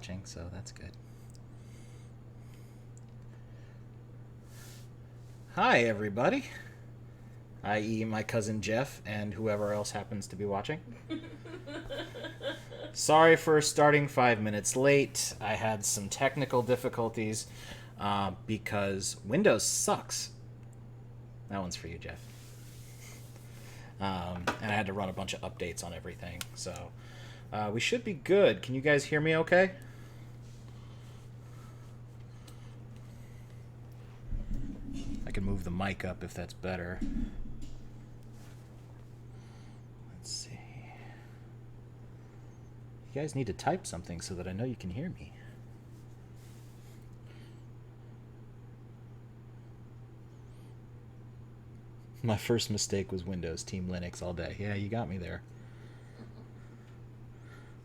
watching, so that's good. Hi, everybody. I.e. my cousin Jeff and whoever else happens to be watching. Sorry for starting 5 minutes late. I had some technical difficulties because Windows sucks. That one's for you, Jeff. And I had to run a bunch of updates on everything, so we should be good. Can you guys hear me okay? I can move the mic up if that's better. Let's see. You guys need to type something so that I know you can hear me. My first mistake was Windows, Team Linux all day. Yeah, you got me there.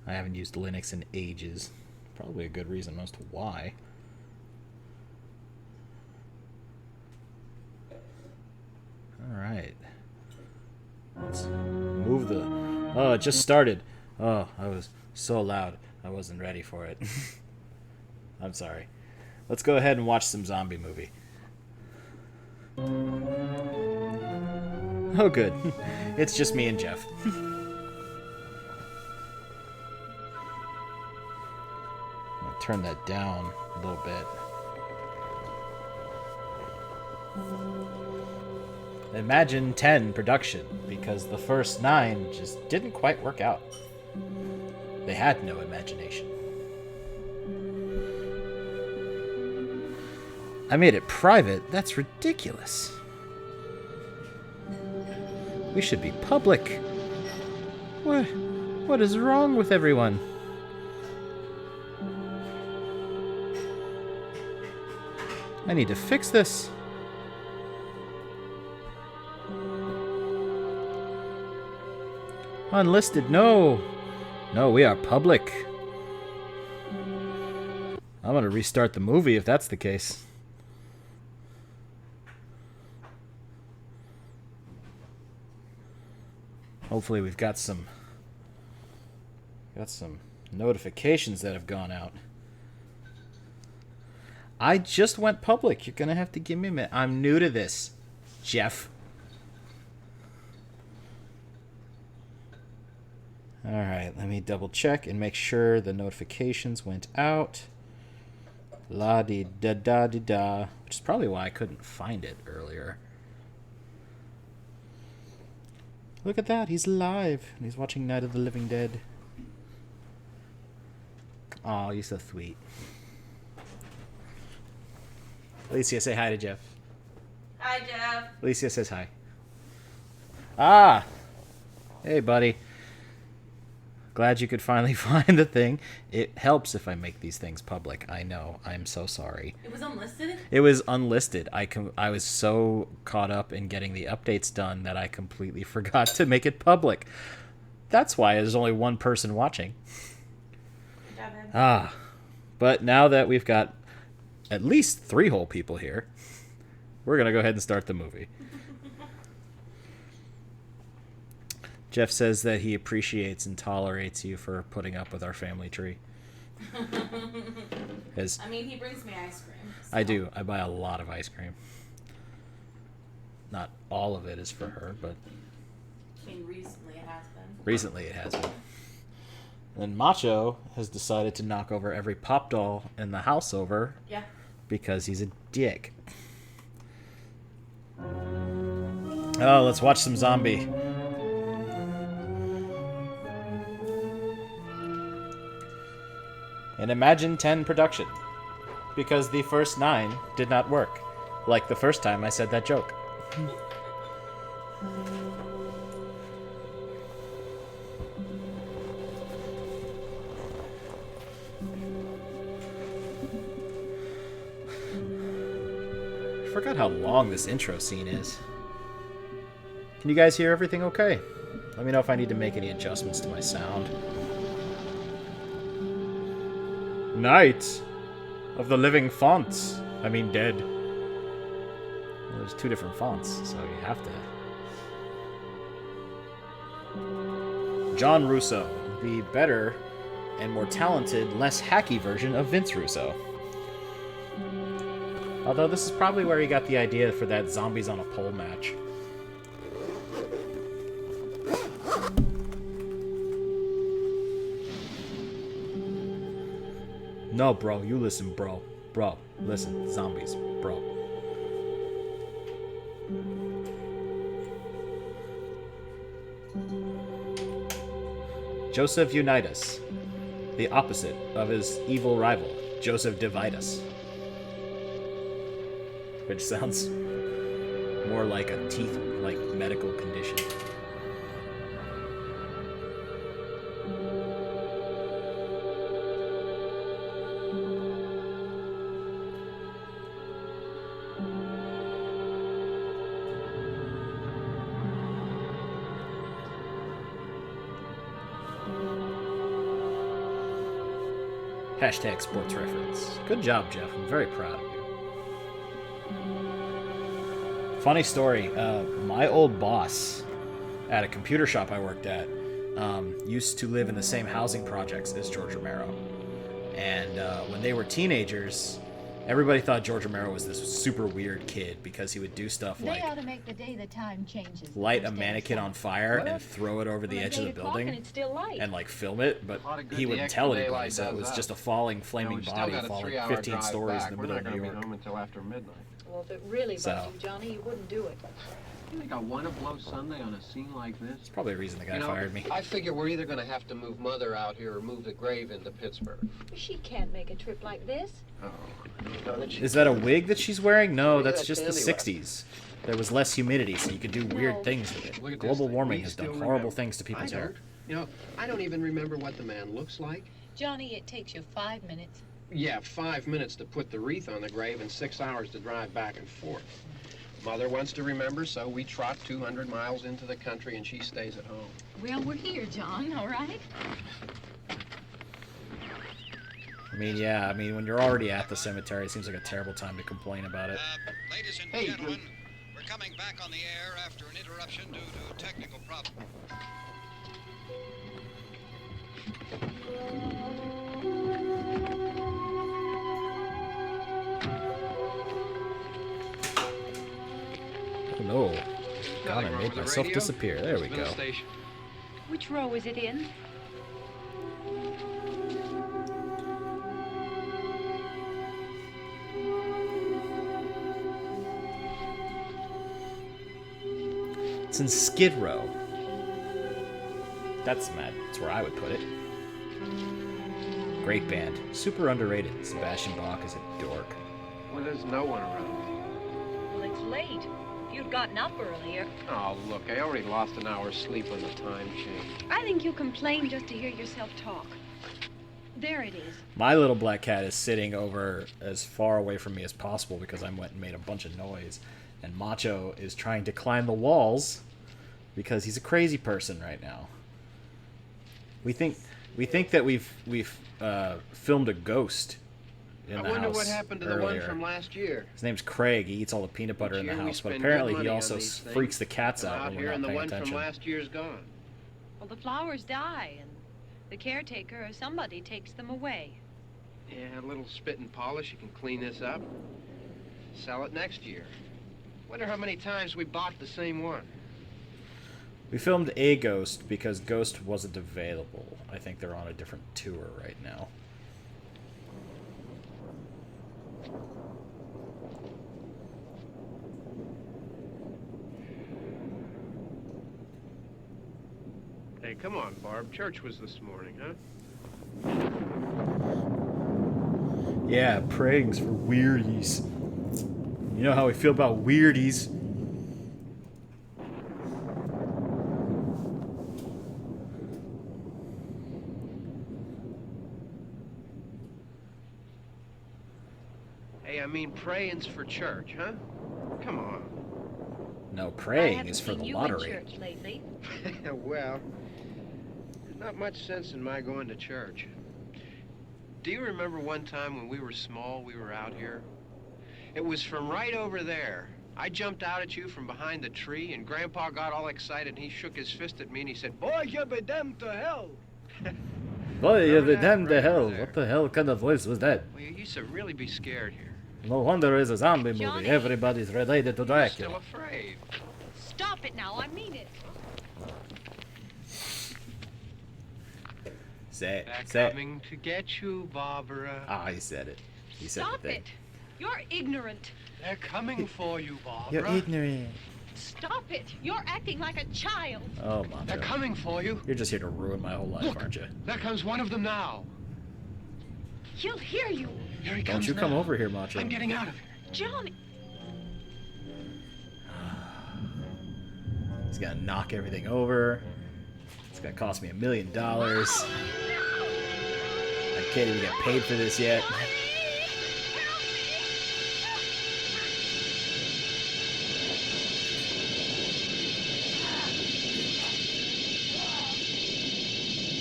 I haven't used Linux in ages. Probably a good reason as to why. Alright. Let's move the... Oh, it just started. Oh, I was so loud. I wasn't ready for it. I'm sorry. Let's go ahead and watch some zombie movie. Oh, good. It's just me and Jeff. I'll turn that down a little bit. Imagine 10 production, because the first 9 just didn't quite work out. They had no imagination. I made it private. That's ridiculous. We should be public. What is wrong with everyone? I need to fix this. Unlisted, no. No, we are public. I'm gonna restart the movie if that's the case. Hopefully we've got some notifications that have gone out. I just went public. You're gonna have to give me a minute. I'm new to this, Jeff. Alright, let me double check and make sure the notifications went out. La-di-da-da-di-da. Which is probably why I couldn't find it earlier. Look at that, he's alive. And he's watching Night of the Living Dead. Aw, you're so sweet. Alicia, say hi to Jeff. Hi, Jeff. Alicia says hi. Ah! Hey, buddy. Glad you could finally find the thing. It helps if I make these things public. I know. I'm so sorry. It was unlisted? It was unlisted. I was so caught up in getting the updates done that I completely forgot to make it public. That's why there's only one person watching. Good job, man. Ah. But now that we've got at least 3 whole people here, we're going to go ahead and start the movie. Jeff says that he appreciates and tolerates you for putting up with our family tree. I mean, he brings me ice cream. So. I do. I buy a lot of ice cream. Not all of it is for her, but... I mean, recently it has been. Recently it has been. And Macho has decided to knock over every pop doll in the house over. Yeah. Because he's a dick. Oh, let's watch some zombie. An Imagine 10 production. Because the first 9 did not work. Like the first time I said that joke. I forgot how long this intro scene is. Can you guys hear everything okay? Let me know if I need to make any adjustments to my sound. Night of the Living Fonts. I mean dead. Well, there's 2 different fonts, so you have to. John Russo, the better and more talented, less hacky version of Vince Russo. Although this is probably where he got the idea for that zombies on a pole match. No, bro, you listen, bro. Bro, listen, zombies, bro. Joseph Unitas, the opposite of his evil rival, Joseph Divitus. Which sounds more like a medical condition. Hashtag sports reference. Good job, Jeff. I'm very proud of you. Funny story. My old boss at a computer shop I worked at used to live in the same housing projects as George Romero. And when they were teenagers, everybody thought George Romero was this super weird kid because he would do stuff like ought to make the day the time changes. light a mannequin on fire and throw it over the edge of the building And it's still light. and like film it, but he wouldn't tell anybody, so it was just a falling, flaming body falling 15 stories in the middle of New York. Home until after midnight. Well, if it really bugs So- you, Johnny, you wouldn't do it. You think I want to blow Sunday on a scene like this? It's probably the reason the guy You know, fired me. I figure we're either going to have to move Mother out here or move the grave into Pittsburgh. She can't make a trip like this. Oh, darn it. Is that a wig that she's wearing? No, Look at that's that just the candy wrap. 60s. There was less humidity, so you could do weird No. things with it. Look at this Global thing. warming We has done still horrible remember. things to I people's hair. don't. You know, I don't even remember what the man looks like. Johnny, it takes you 5 minutes. Yeah, 5 minutes to put the wreath on the grave and 6 hours to drive back and forth. Mother wants to remember, so we trot 200 miles into the country and she stays at home. Well, we're here, John, all right? I mean, when you're already at the cemetery, it seems like a terrible time to complain about it. Ladies and Hey, gentlemen, we're coming back on the air after an interruption due to technical problems. Oh no. God, I Nothing wrong made with the myself radio. disappear. There we Been a go. station. Which row is it in? It's in Skid Row. That's where I would put it. Great band. Super underrated. Sebastian Bach is a dork. Well, there's no one around. Well, it's late. If you'd gotten up earlier. Oh, look, I already lost an hour's sleep on the time change. I think you complain just to hear yourself talk. There it is. My little black cat is sitting over as far away from me as possible because I went and made a bunch of noise. And Macho is trying to climb the walls because he's a crazy person right now. We think that we've filmed a ghost in I the wonder house what happened to the earlier. one from last year. His name's Craig. He eats all the peanut butter Each in the year we house, but spend apparently good he money on also these things. freaks the cats I'm out out when here we're and not the paying one attention. from last year's gone. Well, the flowers die, and the caretaker or somebody takes them away. Yeah, a little spit and polish. You can clean this up. Sell it next year. Wonder how many times we bought the same one. We filmed a Ghost because Ghost wasn't available. I think they're on a different tour right now. Hey, come on, Barb. Church was this morning, huh? Yeah, praying's for weirdies. You know how we feel about weirdies. Hey, I mean, praying's for church, huh? Come on. No, I praying haven't is for seen the you lottery. in church lately. Well, there's not much sense in my going to church. Do you remember one time when we were small, we were out here? It was from right over there. I jumped out at you from behind the tree, and Grandpa got all excited, and he shook his fist at me, and he said, "Boy, you'll be damned to hell." Boy, Remember the that? damn the Right hell. over there. What the hell kind of voice was that? Well, you used to really be scared here. No wonder it's a zombie movie. Johnny. Everybody's related to You're still Dracula. afraid. Stop it now. I mean it. Say it. They're Say it. coming to get you, Barbara. Ah, he said it. He said Stop the thing. it. You're ignorant. They're coming for you, Barbara. You're ignorant. Stop it. You're acting like a child. Oh, They're Macho. coming for you. You're just here to ruin my whole life, Look. aren't you? There comes one of them now. He'll hear you. Here he Don't comes you come now. over here, Macho. I'm getting out of here. Johnny. He's gonna knock everything over. It's gonna cost me $1 million. I can't even get paid for this yet.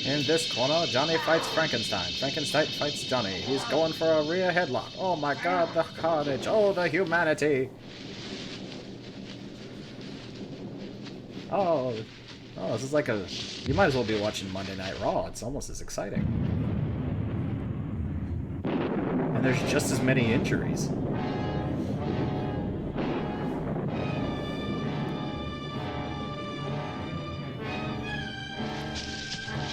In this corner, Johnny fights Frankenstein. Frankenstein fights Johnny. He's going for a rear headlock. Oh my god, the carnage. Oh, the humanity. Oh, this is like a... You might as well be watching Monday Night Raw. It's almost as exciting. And there's just as many injuries.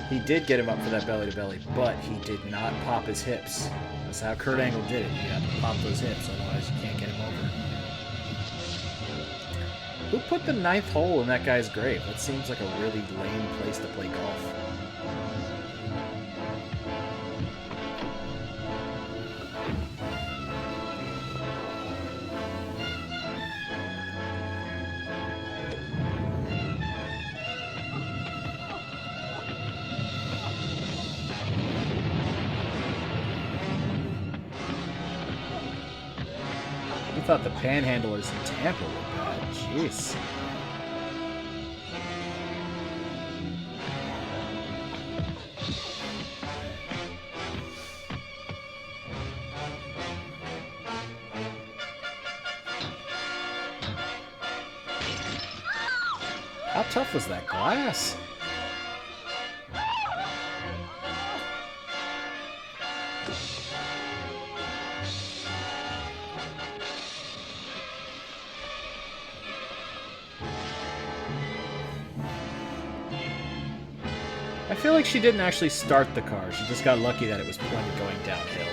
He did get him up for that belly-to-belly, but he did not pop his hips. That's how Kurt Angle did it. You have to pop those hips, otherwise you can't get him over. Who put the 9th hole in that guy's grave? That seems like a really lame place to play golf. You thought the panhandlers in Tampa were bad. Jeez. How tough was that glass? I feel like she didn't actually start the car. She just got lucky that it was pointed going downhill.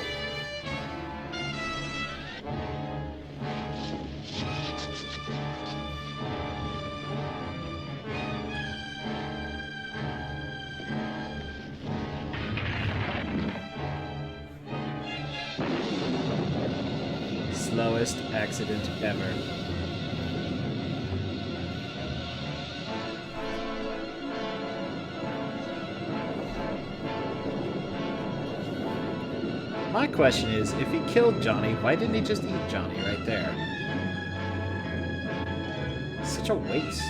Slowest accident ever. My question is, if he killed Johnny, why didn't he just eat Johnny right there? Such a waste.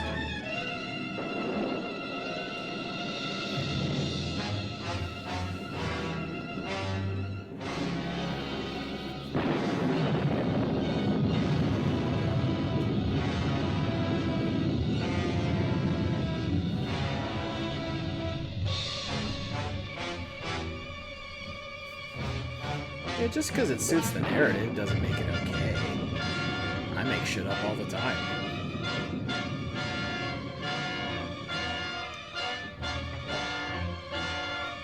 Yeah, just because it suits the narrative doesn't make it okay. I make shit up all the time.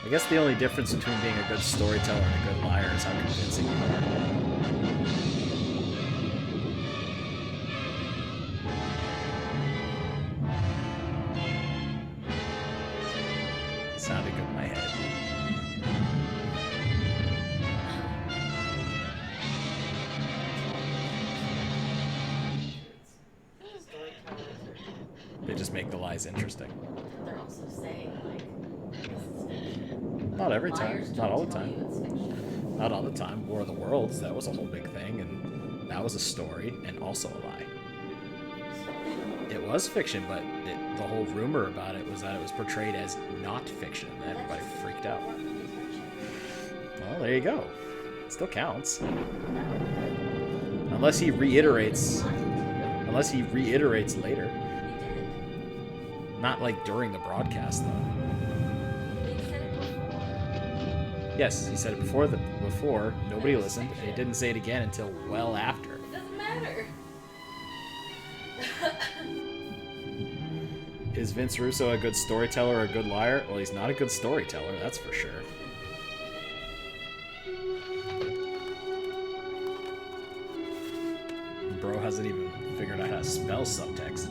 I guess the only difference between being a good storyteller and a good liar is how convincing you are. It sounded good in my head. They just make the lies interesting. They're also saying, like, this is fiction. Not every time. Liars Not all the don't tell you time. it's fiction. Not all the time. War of the Worlds, that was a whole big thing, and that was a story and also a lie. It was fiction, but the whole rumor about it was that it was portrayed as not fiction, and everybody freaked out. Well, there you go. It still counts. Unless he reiterates later. Not like during the broadcast, though. They said it before. Yes, he said it before. Before nobody listened, and he didn't say it again until well after. It doesn't matter. Is Vince Russo a good storyteller or a good liar? Well, he's not a good storyteller, that's for sure. Bro hasn't even figured out how to spell subtext.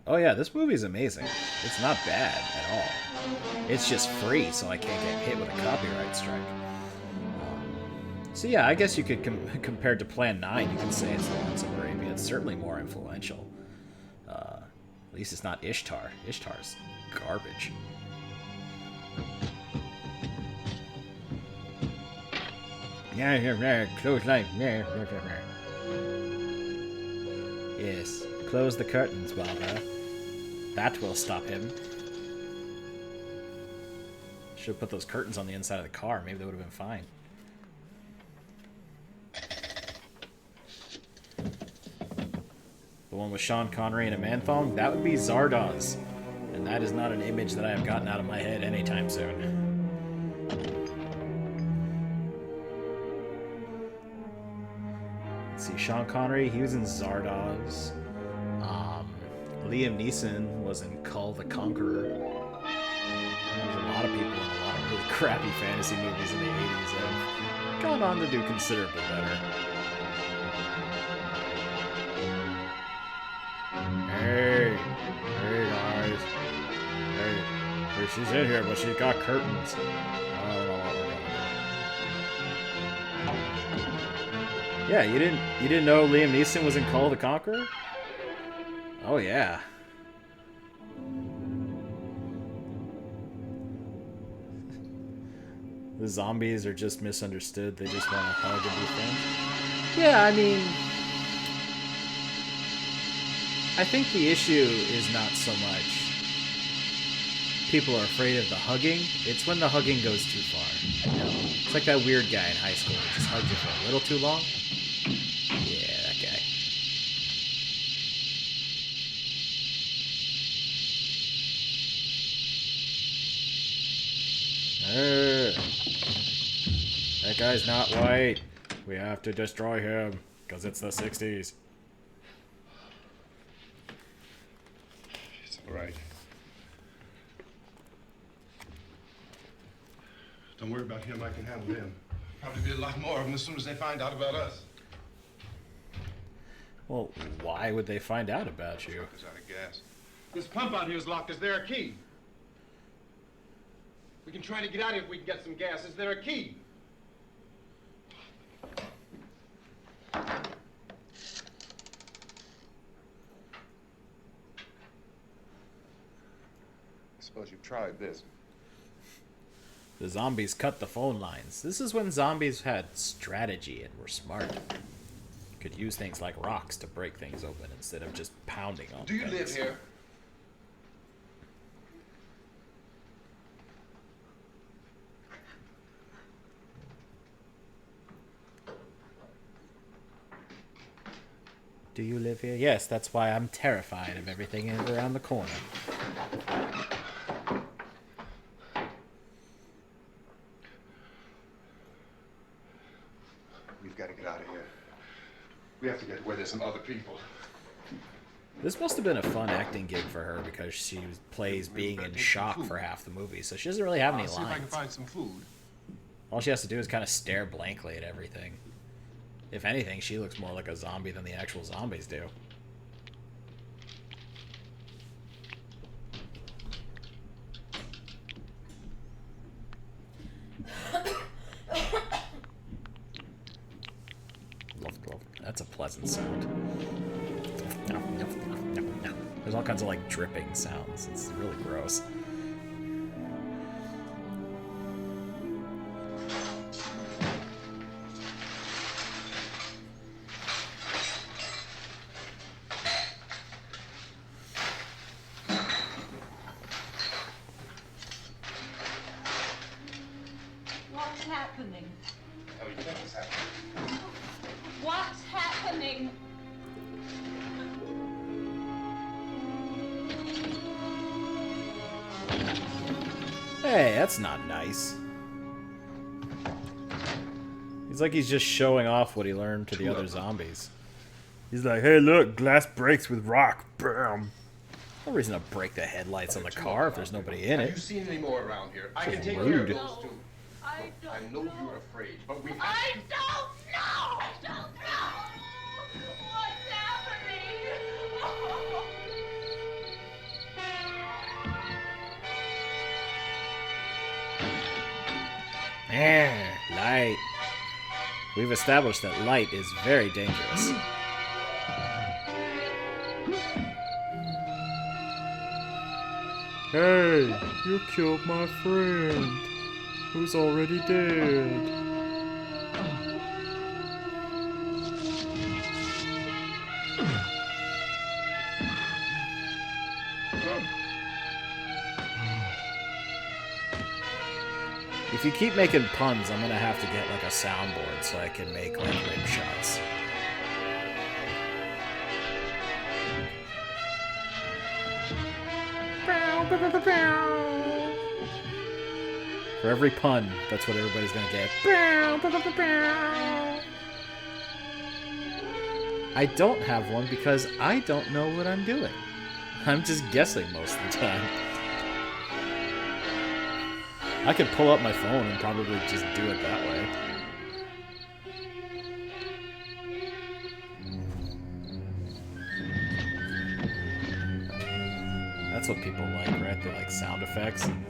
Oh yeah, this movie's amazing. It's not bad at all. It's just free, so I can't get hit with a copyright strike. So yeah, I guess you could, compared to Plan 9, you can say it's Lawrence of Arabia. It's certainly more influential. At least it's not Ishtar. Ishtar's garbage. Close light. Yes, close the curtains, Barbara. That will stop him. Should have put those curtains on the inside of the car. Maybe they would have been fine. The one with Sean Connery in a man-thong? That would be Zardoz. And that is not an image that I have gotten out of my head anytime soon. Let's see, Sean Connery, he was in Zardoz. Liam Neeson was in Kull the Conqueror. There's a lot of people in a lot of really crappy fantasy movies in the 80s that have gone on to do considerably better. Hey guys. Hey, she's in here, but she's got curtains. I don't know what we're gonna do. Yeah, you didn't know Liam Neeson was in Kull the Conqueror? Oh yeah. The zombies are just misunderstood. They just want to hug and be friends. Yeah, I mean, I think the issue is not so much people are afraid of the hugging. It's when the hugging goes too far. You know? It's like that weird guy in high school who just hugged you for a little too long. Yeah, that guy. That guy's not white. We have to destroy him because it's the 60s. It's all right. Don't worry about him. I can handle him. Probably be a lot more of them as soon as they find out about us. Well, why would they find out about you? Truck is out of gas. This pump out here is locked. Is there a key? We can try to get out of here if we can get some gas. Is there a key? I suppose you've tried this. The zombies cut the phone lines. This is when zombies had strategy and were smart. Could use things like rocks to break things open instead of just pounding on Do you things. live here? Do you live here? Yes, that's why I'm terrified of everything around the corner. We've got to get out of here. We have to get where there's some other people. This must have been a fun acting gig for her because she plays being in shock for half the movie, so she doesn't really have any I'll see if I can lines. find some food. All she has to do is kind of stare blankly at everything. If anything, she looks more like a zombie than the actual zombies do. That's a pleasant sound. There's all kinds of like dripping sounds. It's really gross. happening? Oh, you think it's happening? What's happening? Hey, that's not nice. He's like he's just showing off what he learned to the other zombies. He's like, hey, look, glass breaks with rock. Bam. No reason to break the headlights on the car if there's nobody in Have you it. seen any more around here? I can Just take care rude. of those two. I don't I know you're afraid, but we have I to. don't know! I don't know! What's happening? Light. We've established that light is very dangerous. Hey, you killed my friend, who's already dead. If you keep making puns, I'm gonna have to get like a soundboard so I can make like rim shots. For every pun, that's what everybody's gonna get. I don't have one because I don't know what I'm doing. I'm just guessing most of the time. I could pull up my phone and probably just do it that way. That's what people like, right? They like sound effects and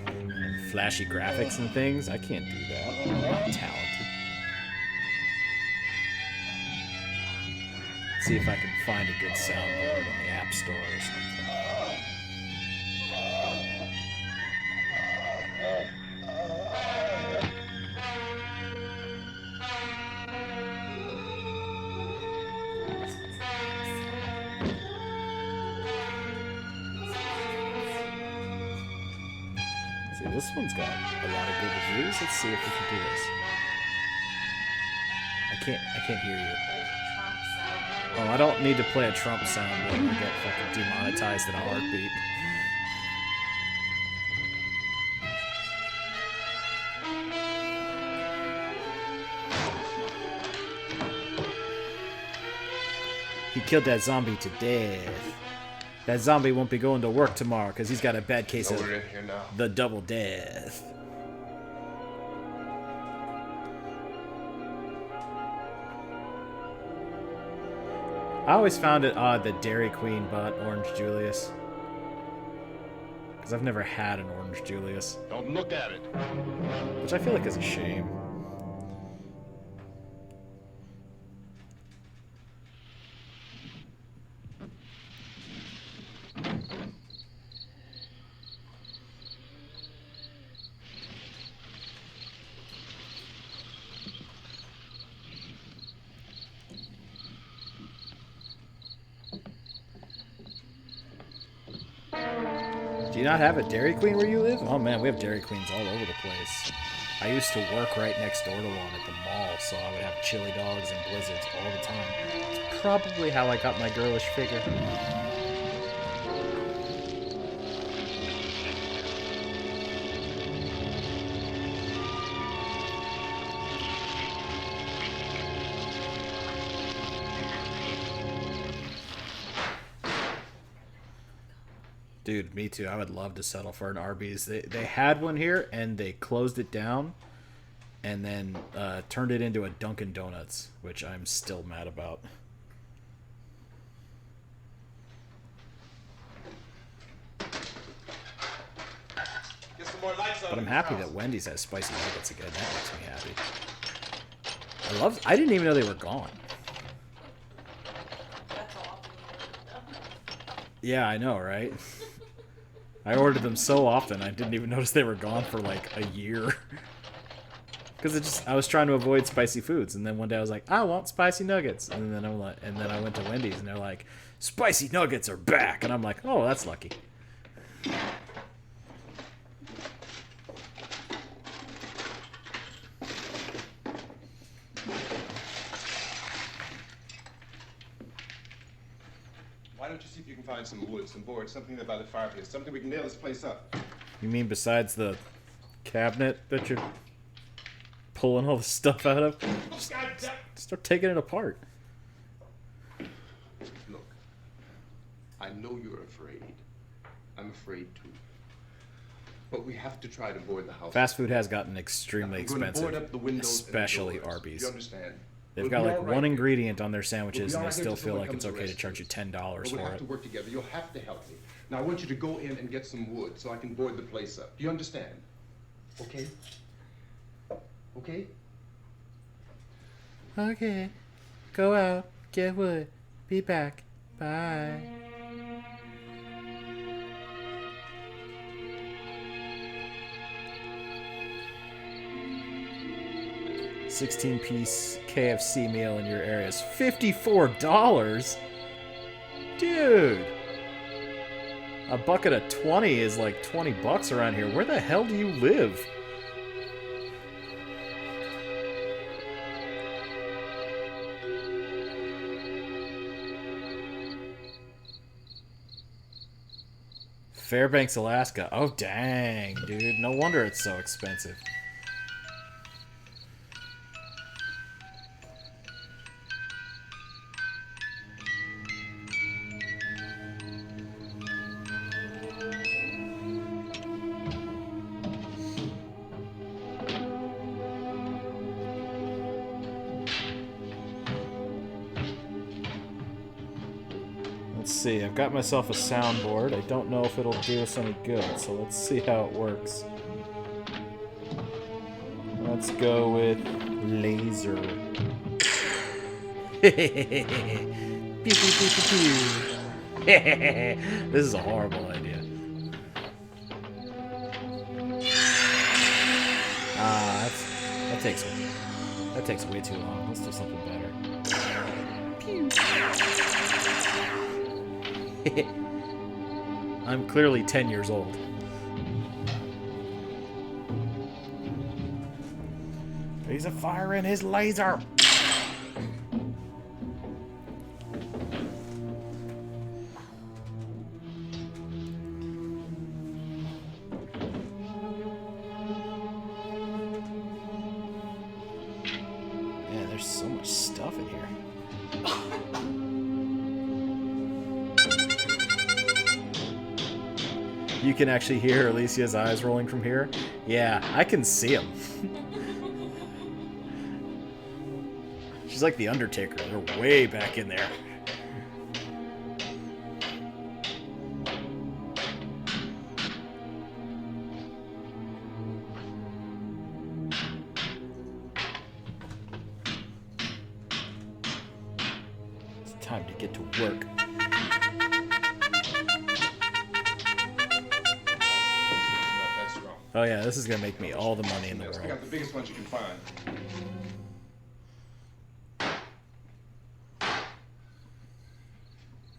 flashy graphics and things. I can't do that. I'm not talented. Let's see if I can find a good soundboard on the App Store or something. See, this one's got a lot of good reviews. Let's see if we can do this. I can't hear you. Oh, I don't need to play a Trump sound when we get fucking demonetized in a heartbeat. He killed that zombie to death. That zombie won't be going to work tomorrow because he's got a bad case of We're in here now. the double death. I always found it odd that Dairy Queen bought Orange Julius. Because I've never had an Orange Julius. Don't look at it. Which I feel like is a shame. Do you not have a Dairy Queen where you live? Oh man, we have Dairy Queens all over the place. I used to work right next door to one at the mall, so I would have chili dogs and blizzards all the time. It's probably how I got my girlish figure. Dude, me too. I would love to settle for an Arby's. They had one here, and they closed it down, and then turned it into a Dunkin' Donuts, which I'm still mad about. Get some more lights on. But I'm happy that Wendy's has spicy nuggets again. That makes me happy. I didn't even know they were gone. That's awful. Yeah, I know, right? I ordered them so often, I didn't even notice they were gone for like a year. Because I was trying to avoid spicy foods, and then one day I was like, I want spicy nuggets, and then I went to Wendy's, and they're like, spicy nuggets are back, and I'm like, oh, that's lucky. Why don't you see if you can find some wood, some board, something there by the fireplace, something we can nail this place up. You mean besides the cabinet that you're pulling all the stuff out of? Just start taking it apart. Look, I know you're afraid. I'm afraid too. But we have to try to board the house. Fast food has gotten extremely I'm gonna board expensive, up the windows and the especially doors. Arby's. You understand? They've We'll got be like all right one here. ingredient on their We'll sandwiches, be all and they right here still till feel someone like it's comes to okay to rescue charge you us. $10 But we'll for have it. to work together. You'll have to help me. Now I want you to go in and get some wood so I can board the place up. Do you understand? Okay? Okay? Okay, go out, get wood, be back, bye. $16-piece KFC meal in your area is $54? Dude! A bucket of 20 is like 20 bucks around here. Where the hell do you live? Fairbanks, Alaska. Oh, dang, dude. No wonder it's so expensive. Let's see, I've got myself a soundboard. I don't know if it'll do us any good, so let's see how it works. Let's go with laser. Pew, pew, pew, pew, pew. This is a horrible idea. That takes way too long. Let's do something better. Pew. I'm clearly 10 years old. He's a firing his laser. Man, there's so much stuff in here. You can actually hear Alicia's eyes rolling from here. Yeah, I can see them. She's like the Undertaker. They're way back in there. It's time to get to work. That's wrong. Oh yeah, this is gonna make me all the money in the Pick world. out the biggest ones you can find.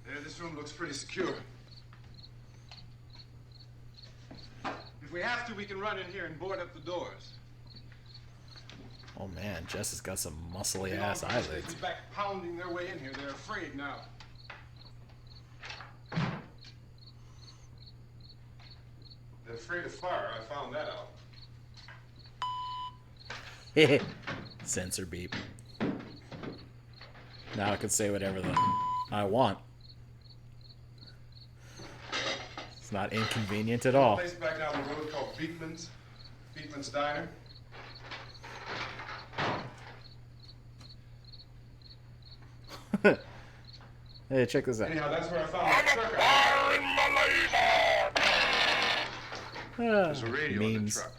There, this room looks pretty secure. If we have to, we can run in here and board up the doors. Oh man, Jess has got some muscly The ass armed police eyelids. be back pounding their way in here. They're afraid now. They're afraid of fire. I found that out. Sensor beep. Now I can say whatever I want. It's not inconvenient at A all. place back down the road called Beekman's. Beekman's Diner. Hey, check this out. Anyhow, that's where I found that truck. There's a radio in the memes. truck.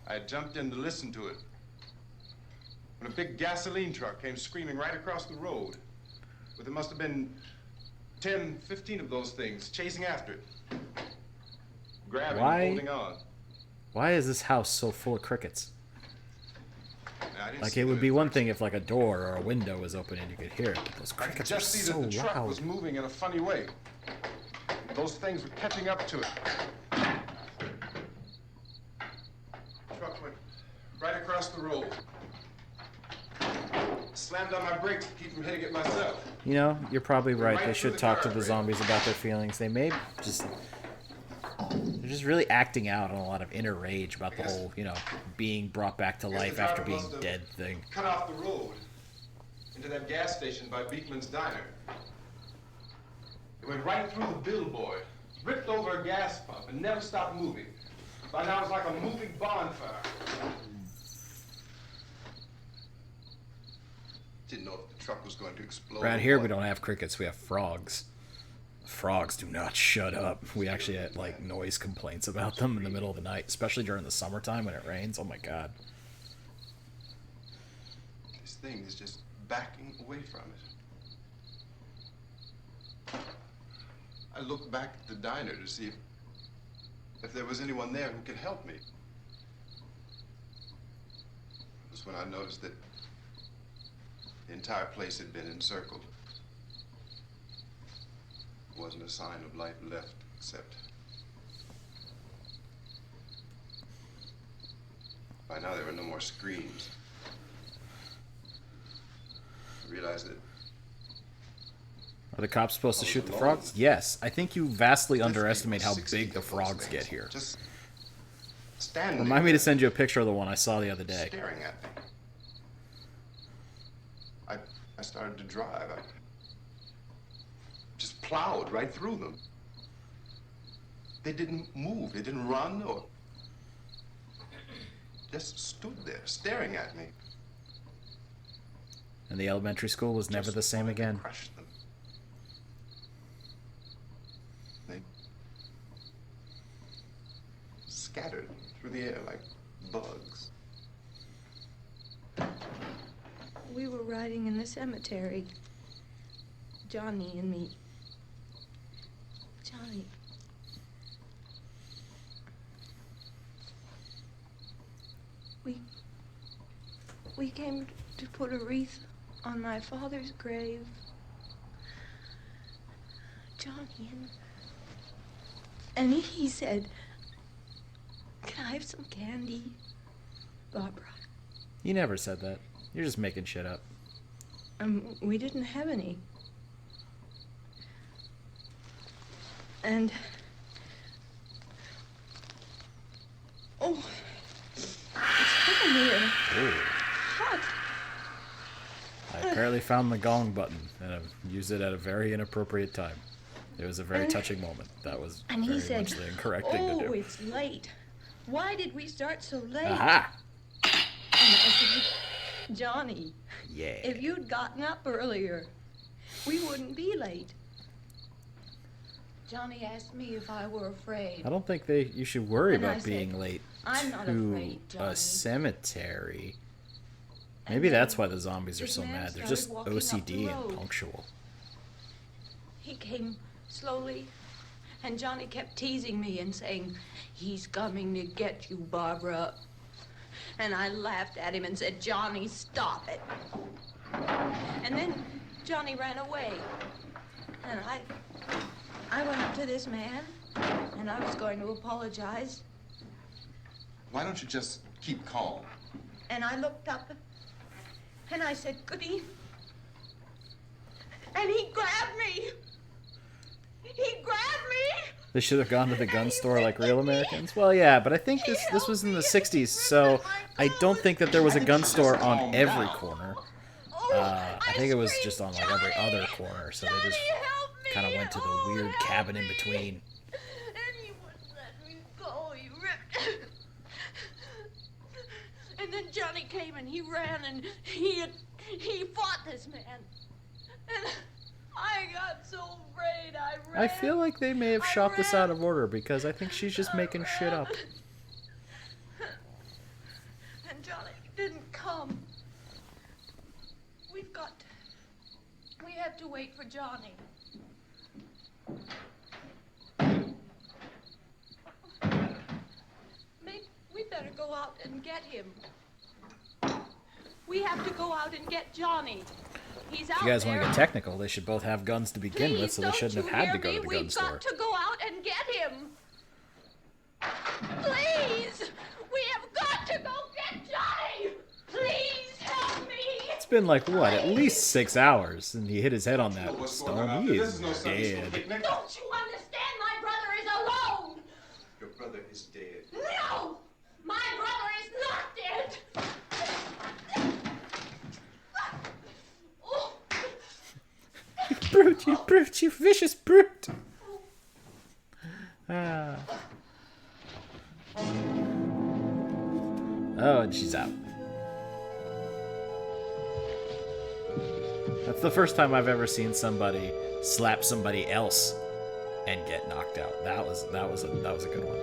I jumped in to listen to it when a big gasoline truck came screaming right across the road. But there must have been 10, 15 of those things chasing after it. Grabbing Why? and holding on. Why is this house so full of crickets? Now, I didn't Like see it would them be at one first. thing if like a door or a window was open and you could hear it, but those I could crickets are just see so that the truck loud. was moving in a funny way. Those things were catching up to it. Truck went right across the road. Slammed on my brakes to keep from hitting it myself. You know, you're probably right. They should talk to the zombies about their feelings. They may just... They're just really acting out on a lot of inner rage about the whole, you know, being brought back to life after being dead thing. Cut off the road into that gas station by Beekman's Diner. It went right through the billboard, ripped over a gas pump, and never stopped moving. By now it's like a moving bonfire. Didn't know if the truck was going to explode. Around here we don't have crickets, we have frogs. Frogs do not shut up. We actually had like noise complaints about them in the middle of the night, especially during the summertime when it rains. Oh my god. This thing is just backing away from it. I looked back at the diner to see if there was anyone there who could help me. It was when I noticed that the entire place had been encircled. There wasn't a sign of life left except... By now there were no more screams. I realized that... Are the cops supposed to shoot the frogs? Yes. I think you vastly underestimate how big the frogs get here. Just standing Remind me to send you a picture of the one I saw the other day. staring at me. I started to drive. I just plowed right through them. They didn't move. They didn't run or just stood there staring at me. And the elementary school was never the same again. Crushed them. They scattered through the air like bugs. We were riding in the cemetery. Johnny and me. Johnny. We came to put a wreath on my father's grave. Johnny and he said, "Can I have some candy, Barbara?" He never said that. You're just making shit up. We didn't have any. And... Oh, it's hot in here. Ooh. Hot. I apparently found the gong button, and I've used it at a very inappropriate time. It was a very touching moment. That was And very he said, much the incorrect thing to do. "Oh, it's late. Why did we start so late?" Aha! And I said, "Johnny, Yeah. if you'd gotten up earlier, we wouldn't be late." Johnny asked me if I were afraid. I don't think you should worry And I about said, being late "I'm not to afraid, a Johnny." cemetery. And Maybe then that's why the zombies are this so man mad. They're started just walking up the OCD and road. punctual. He came slowly, and Johnny kept teasing me and saying, "He's coming to get you, Barbara." And I laughed at him and said, "Johnny, stop it." And then Johnny ran away. And I went up to this man, and I was going to apologize. Why don't you just keep calm? And I looked up, and I said, "Goody." And he grabbed me. He grabbed me. They should have gone to the gun store like real Americans. Well, yeah, but I think this was in the 60s, so I don't think that there was a gun store on every corner. I think it was just on like every other corner, so they just kind of went to the weird cabin in between. And he wouldn't let me go. He ripped. And then Johnny came and he ran and he fought this man. And I got so afraid I ran. I feel like they may have shot this out of order because I think she's just making shit up. And Johnny didn't come. We have to wait for Johnny. We better go out and get him. We have to go out and get Johnny. He's out If you guys there. want to get technical, they should both have guns to begin with, Please, so they shouldn't have don't had you to go hear to the me? gun We've store. got to go out and get him. Please, we have got to go get Johnny. Please help me. It's been like, what, at least 6 hours, and he hit his head on that What's going on stone. out He there? is This is no Sunday school dead. picnic. Don't you understand? My brother is alone. Your brother is dead. No, my brother is not dead. Oh. You brute, you vicious brute! Ah. Oh, and she's out. That's the first time I've ever seen somebody slap somebody else and get knocked out. That was a good one.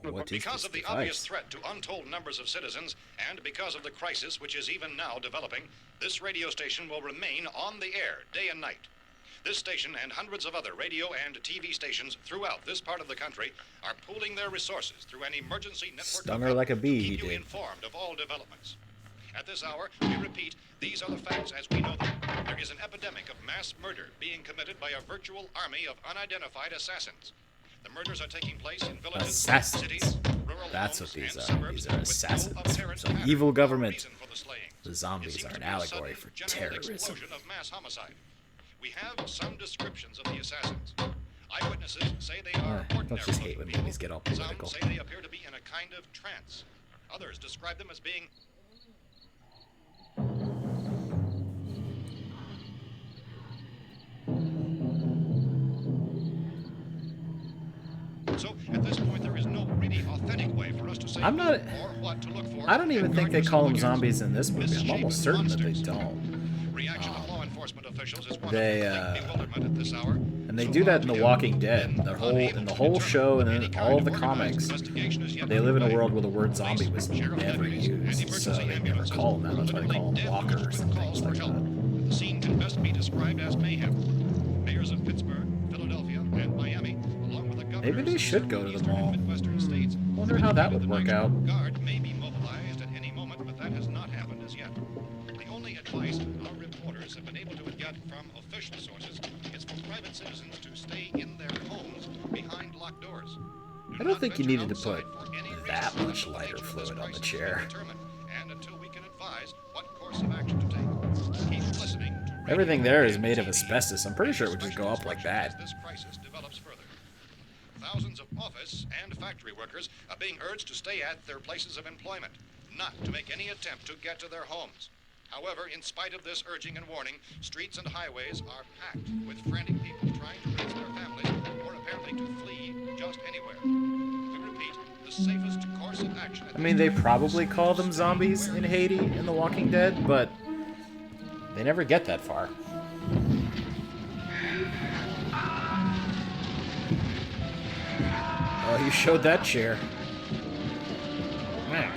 What is Because this of the device? obvious threat to untold numbers of citizens, and because of the crisis which is even now developing, this radio station will remain on the air day and night. This station and hundreds of other radio and TV stations throughout this part of the country are pooling their resources through an emergency network Stung her like a bee, to he keep you did. informed of all developments. At this hour, we repeat, these are the facts as we know them. There is an epidemic of mass murder being committed by a virtual army of unidentified assassins. The murders are taking place in villages, Assassins. cities, rural That's homes, what these and are. suburbs These are with assassins. no apparent Some pattern evil or government. reason for the slayings. The It zombies seems are to an be a allegory sudden for general terrorism. explosion of mass homicide. We have some descriptions of the assassins. Eyewitnesses say they are Don't ordinary just hate when people. movies get all Some political. say they appear to be in a kind of trance. Others describe them as being so. At this point, there is no really authentic way for us to say I'm not- who or what to look for. I don't even and think they guard call them yourself zombies in this against. movie. I'm almost certain that they don't. Reaction of law enforcement officials is one They, of complete bewilderment at this hour. And they So do that in far, The Walking Dead. In the whole show and in all of the comics, they live in a world where the word zombie was never used, so they never call them that. That's why they call them walkers and things like that. The scene can best be described as mayhem. Mayors of Pittsburgh, Philadelphia, and Miami, along with the governors Maybe they should go to the of eastern mall. and midwestern states. Wonder how that would work out. Guard may be mobilized at any moment, but that has not happened as yet. The only advice our reporters have been able to get from official sources is for private citizens to stay in their homes behind locked doors. I don't think you needed to put that much lighter fluid on the chair. And until we can advise what course of action to take, keep listening to radio Everything there is and made of TV, asbestos. I'm pretty sure it would just go up like as that. this crisis develops further. Thousands of office and factory workers are being urged to stay at their places of employment, not to make any attempt to get to their homes. However, in spite of this urging and warning, streets and highways are packed with frantic people trying to raise their families or apparently to flee just anywhere. We repeat, the safest course of action. I mean, they probably call them zombies in Haiti in The Walking Dead, but they never get that far. Oh, you showed that chair. Man.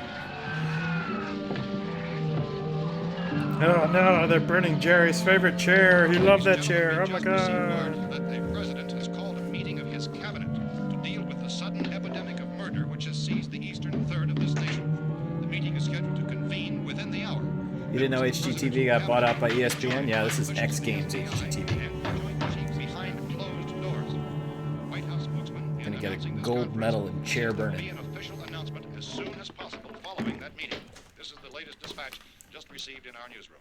Oh no, they're burning Jerry's favorite chair. He loved that chair. Oh my god. That the president has called a meeting of his cabinet to deal with the sudden epidemic of murder which has seized the eastern third of this nation. The meeting is scheduled to convene within the hour. You didn't know HGTV got bought out by ESPN? Yeah, this is X Games HGTV. Gonna get a gold medal in chair burning. An official announcement as soon as possible following that meeting. This is the latest dispatch just received in our newsroom.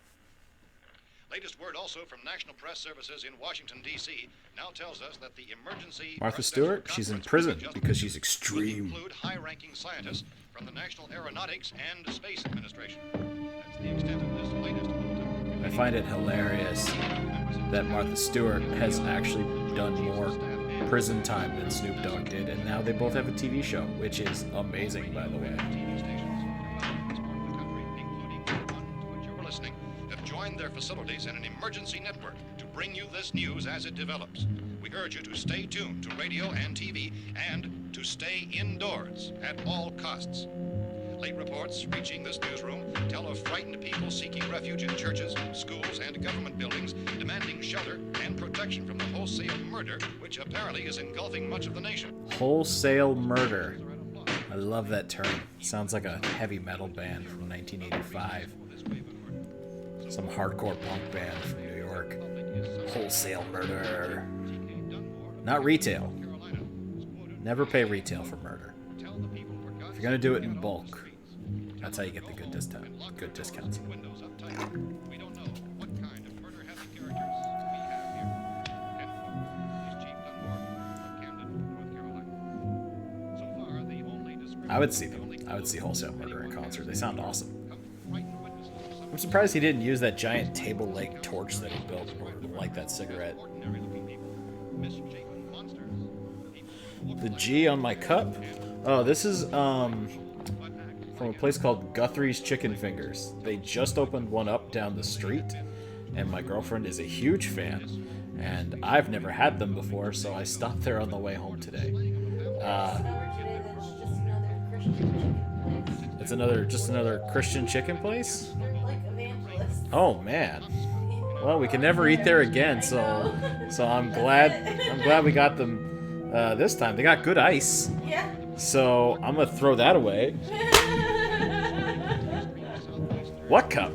Latest word also from National Press Services in Washington, D.C. now tells us that the emergency... Martha Stewart, she's in prison because she's will extreme. include high-ranking scientists from the National Aeronautics and Space Administration. That's the extent of this latest bulletin. I find it hilarious that Martha Stewart has actually done more prison time than Snoop Dogg did, and now they both have a TV show, which is amazing, by the way. TV stations around this part of the country, including the one to which you were listening, have joined their facilities in an emergency network to bring you this news as it develops. We urge you to stay tuned to radio and TV and to stay indoors at all costs. Late reports reaching this newsroom tell of frightened people seeking refuge in churches, schools, and government buildings, demanding shelter and protection from the wholesale murder, which apparently is engulfing much of the nation. Wholesale murder. I love that term. Sounds like a heavy metal band from 1985. Some hardcore punk band from New York. Wholesale murder. Not retail. Never pay retail for murder. If you're gonna do it in bulk, that's how you get the good discounts. I would see them. I would see Wholesale Murder in concert. They sound awesome. I'm surprised he didn't use that giant table leg torch that he built in order to light that cigarette. The G on my cup? Oh, this is from a place called Guthrie's Chicken Fingers. They just opened one up down the street, and my girlfriend is a huge fan. And I've never had them before, so I stopped there on the way home today. It's just another Christian chicken place? Oh man. Well, we can never eat there again, so I'm glad we got them this time. They got good ice. Yeah. So I'm gonna throw that away. What cup?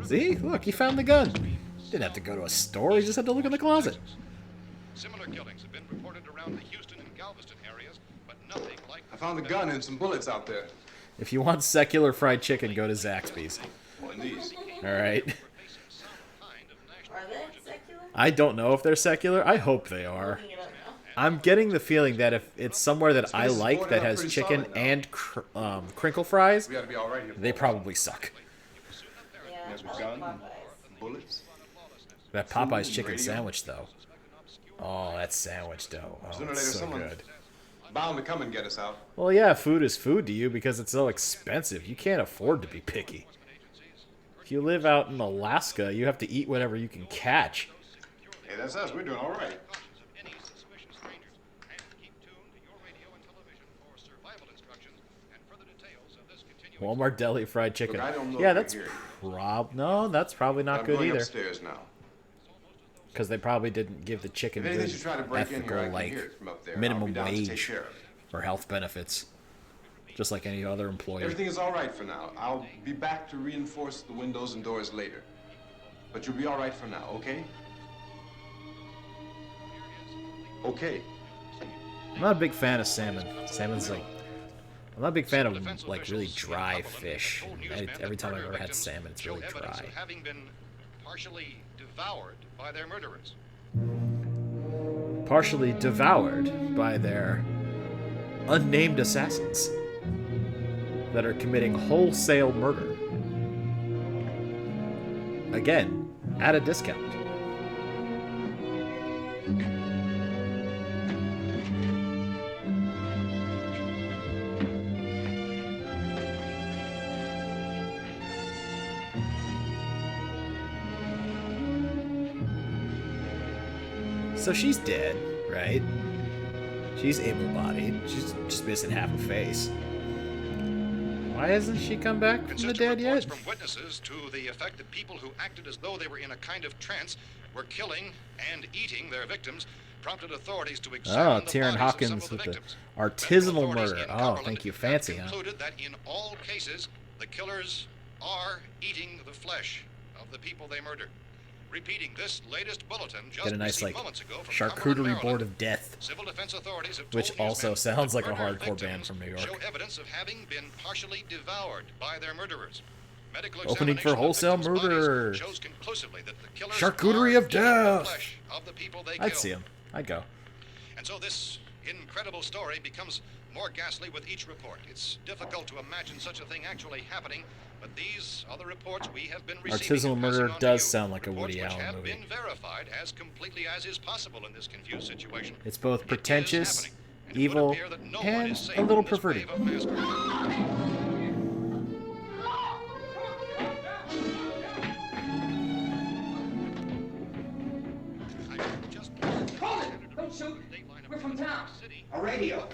See? Look, he found the gun. Didn't have to go to a store, he just had to look in the closet. Similar killings have been reported around the Houston and Galveston areas, but nothing like... I found a gun and some bullets out there. If you want secular fried chicken, go to Zaxby's. And these. Alright. Are they secular? I don't know if they're secular. I hope they are. I'm getting the feeling that if it's somewhere that I like that has chicken and crinkle fries, We gotta be all right here. they probably suck. Yeah, Yes, I we gun, like Popeyes. bullets. That Popeye's chicken sandwich, though. Oh, that sandwich dough. Oh, Sooner or it's later, so someone good. bound to come and get us out. Well, yeah, food is food to you because it's so expensive. You can't afford to be picky. If you live out in Alaska, you have to eat whatever you can catch. Hey, that's us. We're doing all right. Walmart deli fried chicken. Look, I don't know Yeah, if that's you're here. that's probably not I'm good going either. upstairs now. Because they probably didn't give the chicken If anything good should try to break in here, I ethical, can hear like, it from up there. I'll minimum be down to take wage care of it. or health benefits. Just like any other employer. Everything is all right for now. I'll be back to reinforce the windows and doors later. But you'll be all right for now, okay? Okay. I'm not a big fan of salmon. Salmon's like... I'm not a big fan of, like, really dry fish. Every time I've ever had salmon, it's really dry. Having been partially devoured by their murderers. Partially devoured by their unnamed assassins that are committing wholesale murder. Again, at a discount. So she's dead, right? She's able-bodied. She's just missing half a face. Why hasn't she come back from the dead yet? From witnesses to the effect that people who acted as though they were in a kind of trance were killing and eating their victims prompted authorities to examine the Tieran bodies Hawkins of some of with the the victims. artisanal Medical authorities murder. in Oh, Cumberland thank you. have Fancy, huh? concluded that in all cases, the killers are eating the flesh of the people they murdered. Repeating this latest bulletin just Get a nice, received like, moments ago from charcuterie Cumberland, board Maryland. of death. Civil defense authorities have Which told also newsmen sounds that like a murder hardcore band victims from New York. Show evidence of having been partially devoured by their murderers. Medical Opening for examination of wholesale victims' bodies murder. shows conclusively that the killers Charcuterie are of eating the death. flesh of the people they I'd killed. see him. I'd go. And so this incredible story becomes more ghastly with each report. It's difficult to imagine such a thing actually happening, but these are the reports we have been receiving. Artisanal and murder passing on to does you. sound like a Reports Woody which Allen have movie. been verified as completely as is possible in this confused situation. It's both It is pretentious, happening, and it would evil, appear that no one and is safe a little from this perverted. wave of mass murder. shoot. We're from town. A radio.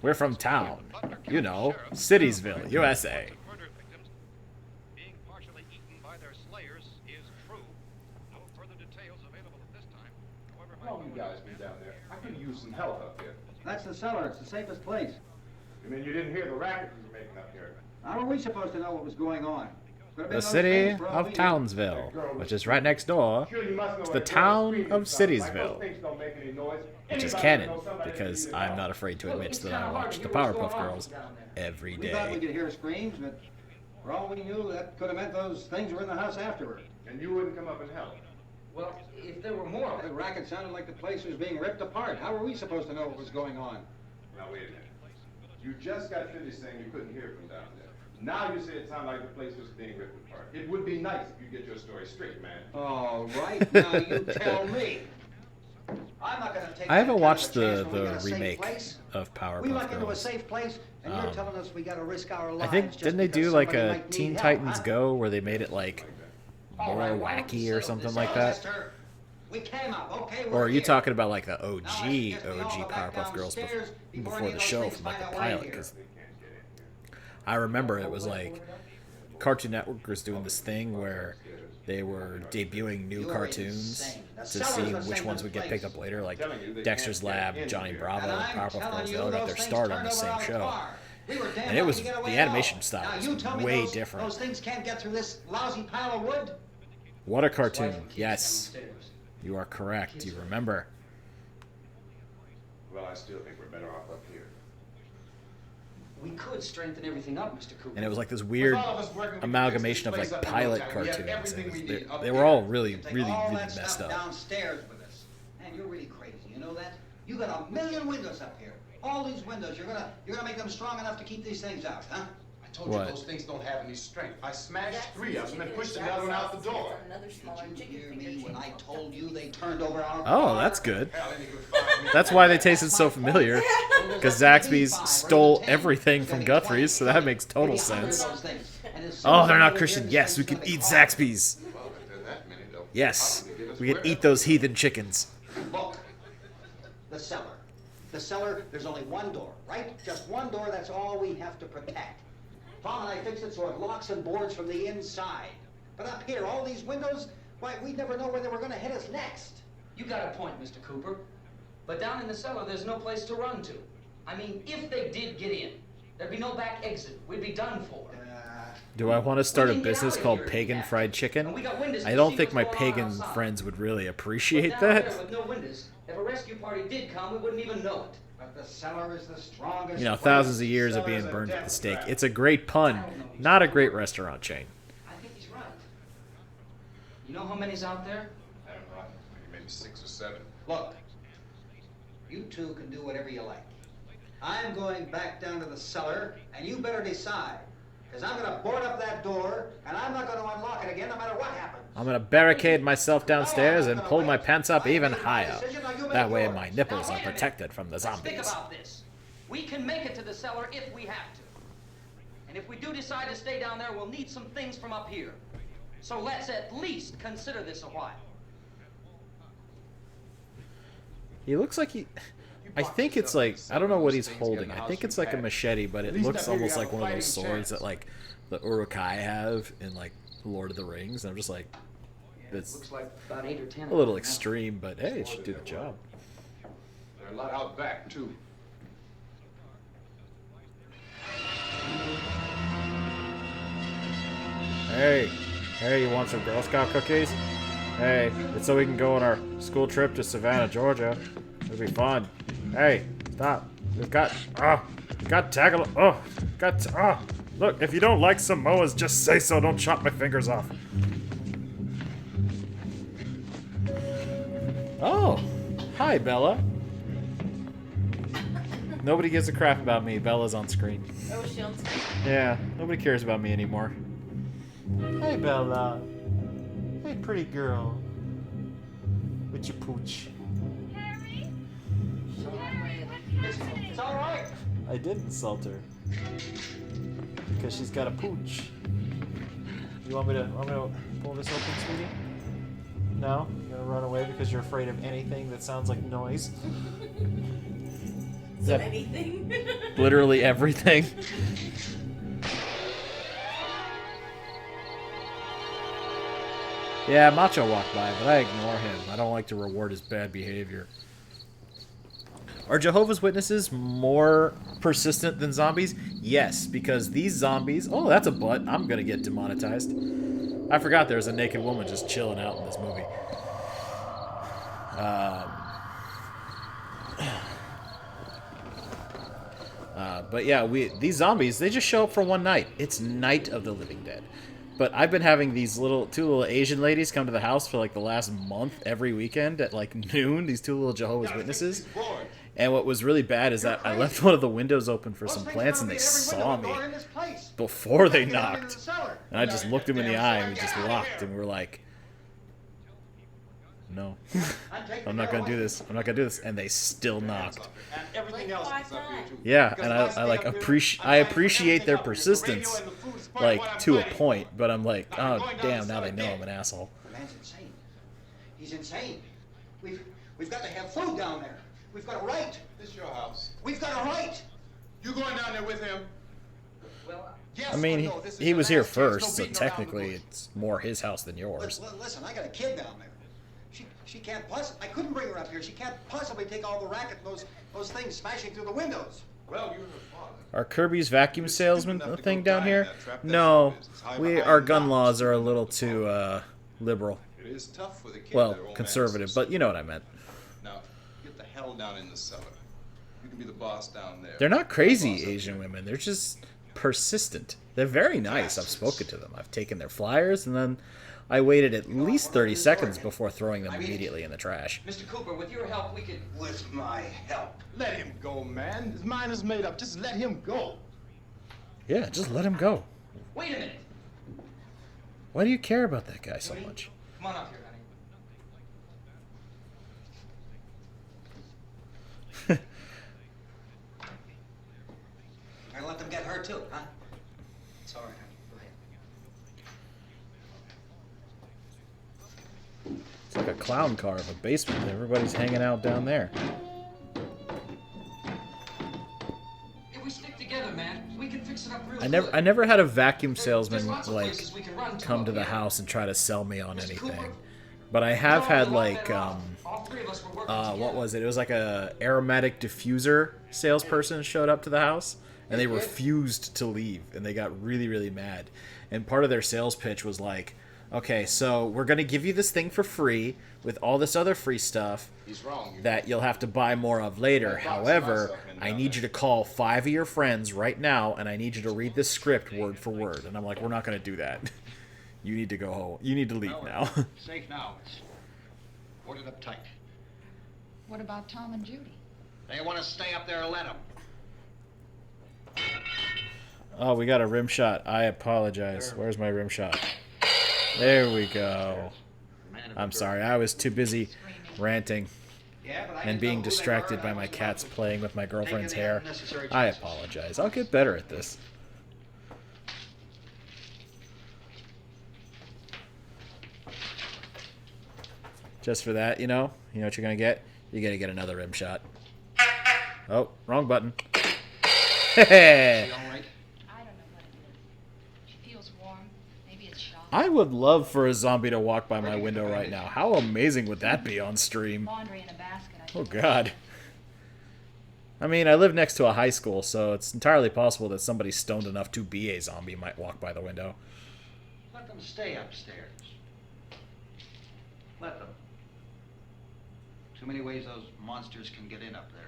We're from town. You know, Citiesville, USA. Murder victims being partially eaten by their slayers is true. No further details available at this time. However, How long you guys been down there? I could use some help up here. That's the cellar. It's the safest place. You mean you didn't hear the racket we were making up here? How are we supposed to know what was going on? Could have been The those city things for all of we know. Townsville, which is right next door Sure, you must know to what the a girl town screaming of sounds like. Citiesville, Those things don't make any noise. which is Anybody canon knows somebody because can I'm get not out. afraid to Look, admit it's that kinda I hard watch to the hear what's Powerpuff going on Girls down every We thought we day. could hear screams, but for all we knew, that could have meant those things were in the house afterward. And you wouldn't come up and help. Well, if there were more, The racket sounded like the place was being ripped apart. How were we supposed to know what was going on? Now wait a minute. You just got finished saying you couldn't hear from down there. Now you say it sounded like the place was being ripped apart. It would be nice if you get your story straight, man. All right, now you tell me. I'm not going to take I haven't that kind watched of a chance when we the got a safe remake place. of We Powerpuff went into a Girls. safe place, and you're telling us we got to risk our I lives. think just didn't they because do like somebody a might need Teen help, Titans huh? Go where they made it like All more right, why don't we wacky or settle something this like out, that? mister? We came up, okay? Or We're are you here. talking about like the Now, I OG suggest we all OG go back Powerpuff Girls downstairs before before any the of those show things from like find the our way pilot? here. Because I remember it was like Cartoon Network was doing this thing where they were debuting new You're cartoons insane. The to cellar's see the which same ones would get place. picked up later, like Telling you they Dexter's can't get Lab, in Johnny here. Bravo, And and I'm Powerpuff telling Girls. They you, all got those their things start on turned the over same our show. car. We were damn And it was lucky to get away the at all. animation style Now, was you tell me way those, different. Those things can't get through this lousy pile of wood. What a cartoon! Yes, you are correct. You remember? Well, I still think we're better off up here. we could strengthen everything up, Mr. Cooper. And it was like this weird With all of us working, we can amalgamation of fix this like place up in pilot no time. We have cartoons. everything we They, need up they here. were all really, Take really, all really that messed stuff up. downstairs with us. Man, you're really crazy. You know that? You got a million windows up here. All these windows. You're gonna make them strong enough to keep these things out, huh? I told What? you those things don't have any strength. I smashed 3 of them and pushed another one out the door. Did you hear me when I told you they turned over our Oh, car? that's good. Hell, any good fire. That's why they tasted so familiar. Because Zaxby's stole everything from Guthrie's, so that makes total sense. Oh, they're not Christian. Yes, we can eat Zaxby's. Well, if they're that many, they'll Yes, probably give us we can whatever. eat those heathen chickens. Look, the cellar. The cellar, there's only one door, right? Just one door, that's all we have to protect. Tom and I fixed it so it locks and boards from the inside. But up here, all these windows, why, we'd never know where they were gonna hit us next. You got a point, Mr. Cooper. But down in the cellar, there's no place to run to. I mean, if they did get in, there'd be no back exit. We'd be done for. Do I want to start a We can get business out of called here if Pagan we have Fried to. Chicken? And we got windows I to don't see think my what's going on pagan outside. friends would really But appreciate down that. there with no windows, if a rescue party did come, we wouldn't even know it. But the cellar is the strongest. You know, place. thousands of years of Cellar is being a burned at death the stake. trap. It's a great pun, not a great restaurant chain. I think he's right. You know how many's out there? I don't know. Maybe 6 or 7. Look, you two can do whatever you like. I'm going back down to the cellar, and you better decide. Because I'm going to board up that door, and I'm not going to unlock it again no matter what happens. I'm gonna barricade myself downstairs and pull my pants up even higher. That way my nipples Now, are wait a minute. protected from the Let's think zombies. about this. We can make it to the cellar if we have to. And if we do decide to stay down there, we'll need some things from up here. So let's at least consider this a while. He looks like he... I think it's like... I don't know what he's holding. I think it's like a machete, but it looks almost like one of those swords that like the Uruk-hai have in like Lord of the Rings. And I'm just like... It's Looks like about 8 or 10. a little extreme, but hey, it should do the job. There are a lot out back, too. Hey, you want some Girl Scout cookies? Hey, it's so we can go on our school trip to Savannah, Georgia. It'll be fun. Hey, stop. We've got tackle. Look, if you don't like Samoas, just say so. Don't chop my fingers off. Oh, hi, Bella. Nobody gives a crap about me. Bella's on screen. Oh, she on screen? Yeah, nobody cares about me anymore. Hey, Bella. Hey, pretty girl. With your pooch. Harry? It's all right. I did insult her. Because she's got a pooch. You want me to pull this open, sweetie? No? You're gonna run away because you're afraid of anything that sounds like noise? Is that anything? literally everything? Yeah, Macho walked by, but I ignore him. I don't like to reward his bad behavior. Are Jehovah's Witnesses more persistent than zombies? Yes, because these zombies... Oh, that's a butt. I'm gonna get demonetized. I forgot there was a naked woman just chilling out in this movie. But yeah, these zombies, they just show up for one night. It's Night of the Living Dead. But I've been having these two little Asian ladies come to the house for like the last month every weekend at like noon, these two little Jehovah's Witnesses. And what was really bad is that I left one of the windows open for some plants and they saw me before they knocked. And I just looked them in the eye and we just locked and we were like, no, I'm not going to do this. I'm not going to do this. And they still knocked. Yeah, and I like appreciate their persistence, like to a point, but I'm like, oh damn, now they know I'm an asshole. The man's insane. He's insane. We've got to have food down there. We've got a right. This is your house. We've got a right. You going down there with him? Well, yes I mean, or no? This is he your was here last chance. No first, so beating around the technically bush. it's more his house than yours. Listen, I got a kid down there. She can't possibly. I couldn't bring her up here. She can't possibly take all the racket and those things smashing through the windows. Well, you're her father. Are Kirby's vacuum salesman thing down here? No, our gun laws are a little too liberal. It is tough for the kid. Well, conservative, but you know what I meant. Now, get the hell down in the cellar. You can be the boss down there. They're not crazy Asian women. They're just persistent. They're very nice. I've spoken to them. I've taken their flyers, and then I waited at least 30 seconds before throwing them immediately in the trash. Mr. Cooper, with your help, we could... With my help. Let him go, man. His mind is made up. Just let him go. Yeah, just let him go. Wait a minute. Why do you care about that guy so much? Come on up here, honey. You're gonna let them get hurt too, huh? It's all right, honey. Go ahead. It's like a clown car of a basement. Everybody's hanging out down there. If we stick together, man, we can fix it up real I never had a vacuum salesman lots of like places we can run to come to up the here. house and try to sell me on anything. Cooper, But I have had like all three of us were working what together. was it? It was like a aromatic diffuser salesperson showed up to the house and they refused to leave and they got really, really mad. And part of their sales pitch was like, okay, so we're going to give you this thing for free with all this other free stuff that you'll have to buy more of later. However, I need you to call 5 of your friends right now and I need you to read this script word for word. And I'm like, we're not going to do that. You need to go home. You need to leave now. Safe now. It's boarded up tight. What about Tom and Judy? They want to stay up there and let them. Oh, we got a rim shot. I apologize. Where's my rim shot? There we go. I'm sorry. I was too busy ranting and being distracted by my cats playing with my girlfriend's hair. I apologize. I'll get better at this. Just for that, you know what you're gonna get? You're gonna get another rim shot. Oh, wrong button. I don't know what it is. She feels warm. Maybe it's shock. I would love for a zombie to walk by my window right now. How amazing would that be on stream? Laundry in a basket. Oh God. I mean, I live next to a high school, so it's entirely possible that somebody stoned enough to be a zombie might walk by the window. Let them stay upstairs. Let them. Too many ways those monsters can get in up there.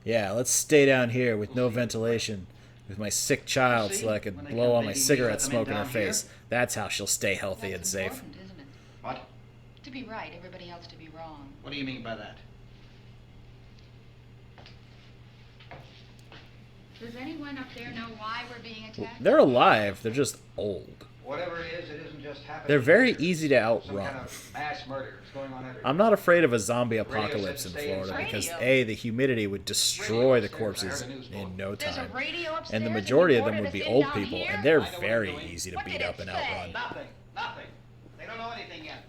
Yeah, let's stay down here with no ventilation, with my sick child so I could blow all my cigarette smoke in her face. That's how she'll stay healthy and safe. Isn't it? What? To be right, everybody else to be wrong. What do you mean by that? Does anyone up there know why we're being attacked? They're alive, they're just old. Whatever it isn't just happening. They're very easy to Some outrun. kind of mass murder is going on everywhere. I'm not afraid of a zombie apocalypse in Florida because A, the humidity would destroy the corpses in no time. And the majority of them would be old people, and they're very easy to beat up and outrun. Nothing. They don't know anything yet.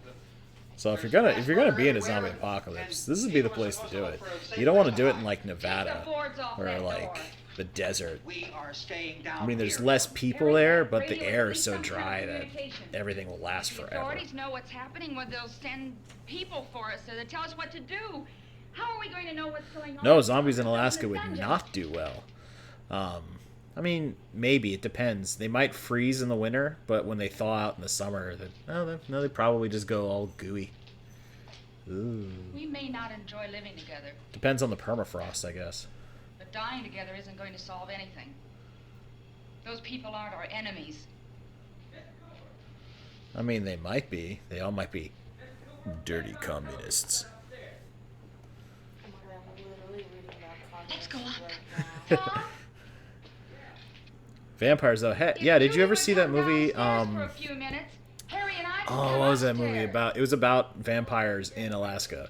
So if you're gonna be in a zombie apocalypse, this would be the place to do it. You don't want to do it in like Nevada or like the desert. I mean, there's less people there, but the air is so dry that everything will last If the forever. authorities know what's happening, well, they'll send people for us to tell us what to do. How are we going to know what's going on? No, zombies in Alaska would not do well. I mean, maybe it depends. They might freeze in the winter, but when they thaw out in the summer, they probably just go all gooey. Ooh. We may not enjoy living together, Depends on the permafrost, I guess. but dying together isn't going to solve anything. Those people aren't our enemies. I mean, they might be. They all might be dirty communists. Let's go up. Vampires, though. Hey, yeah, did you ever see that movie? For a few minutes. Harry and I Oh, what was that movie about? It was about vampires in Alaska.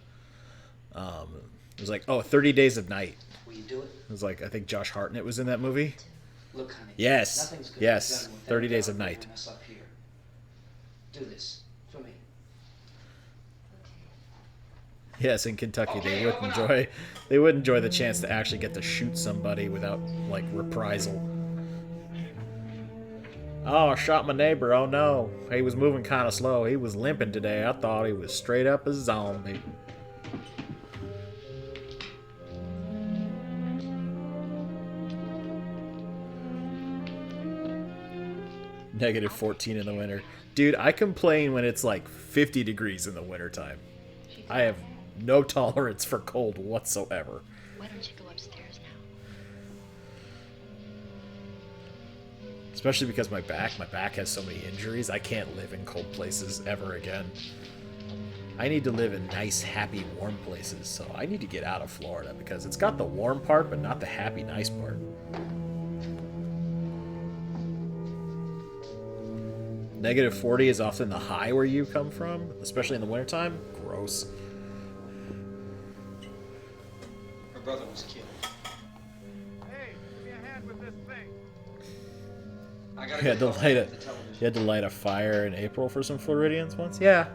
It was like, 30 Days of Night. Will you do it? It was like, I think Josh Hartnett was in that movie. Look, honey. Yes, nothing's gonna yes, be done with 30 that Days of down Night. mess up here. Do this for me. Yes, in Kentucky, they would enjoy the chance to actually get to shoot somebody without like reprisal. Oh, I shot my neighbor. Oh no, he was moving kind of slow. He was limping today. I thought he was straight up a zombie. Negative 14 in the winter. Dude, I complain when it's like 50 degrees in the wintertime. I have no tolerance for cold whatsoever. Why don't you go upstairs now? Especially because my back has so many injuries. I can't live in cold places ever again. I need to live in nice, happy, warm places. So I need to get out of Florida because it's got the warm part, but not the happy, nice part. Negative 40 is often the high where you come from, especially in the wintertime. Gross. Her brother was killed. Hey, give me a hand with this thing. I gotta You had to go light to a the television. you had to light a fire in April for some Floridians once? Yeah,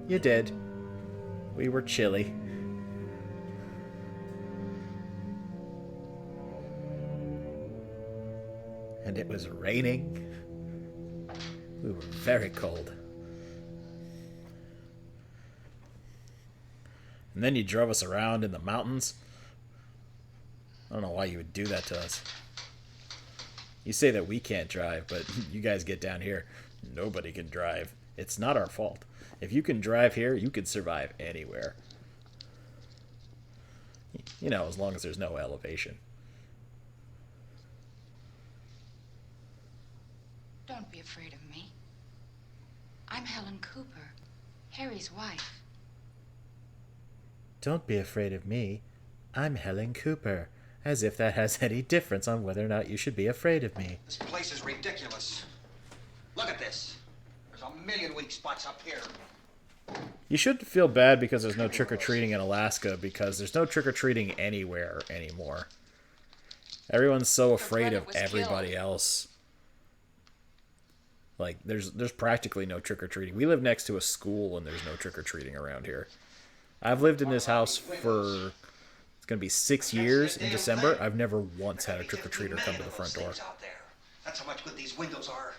you did. We were chilly. And it was raining. We were very cold. And then you drove us around in the mountains. I don't know why you would do that to us. You say that we can't drive, but you guys get down here. Nobody can drive. It's not our fault. If you can drive here, you can survive anywhere. You know, as long as there's no elevation. Don't be afraid of me. I'm Helen Cooper, Harry's wife. Don't be afraid of me. I'm Helen Cooper. As if that has any difference on whether or not you should be afraid of me. This place is ridiculous. Look at this. There's a million weak spots up here. You shouldn't feel bad because there's no trick-or-treating in Alaska, because there's no trick-or-treating anywhere anymore. Everyone's so afraid of everybody else. Like, there's practically no trick-or-treating. We live next to a school and there's no trick-or-treating around here. I've lived in this house for, it's going to be 6 years in December. I've never once had a trick-or-treater come to the front door. That's how much good these windows are.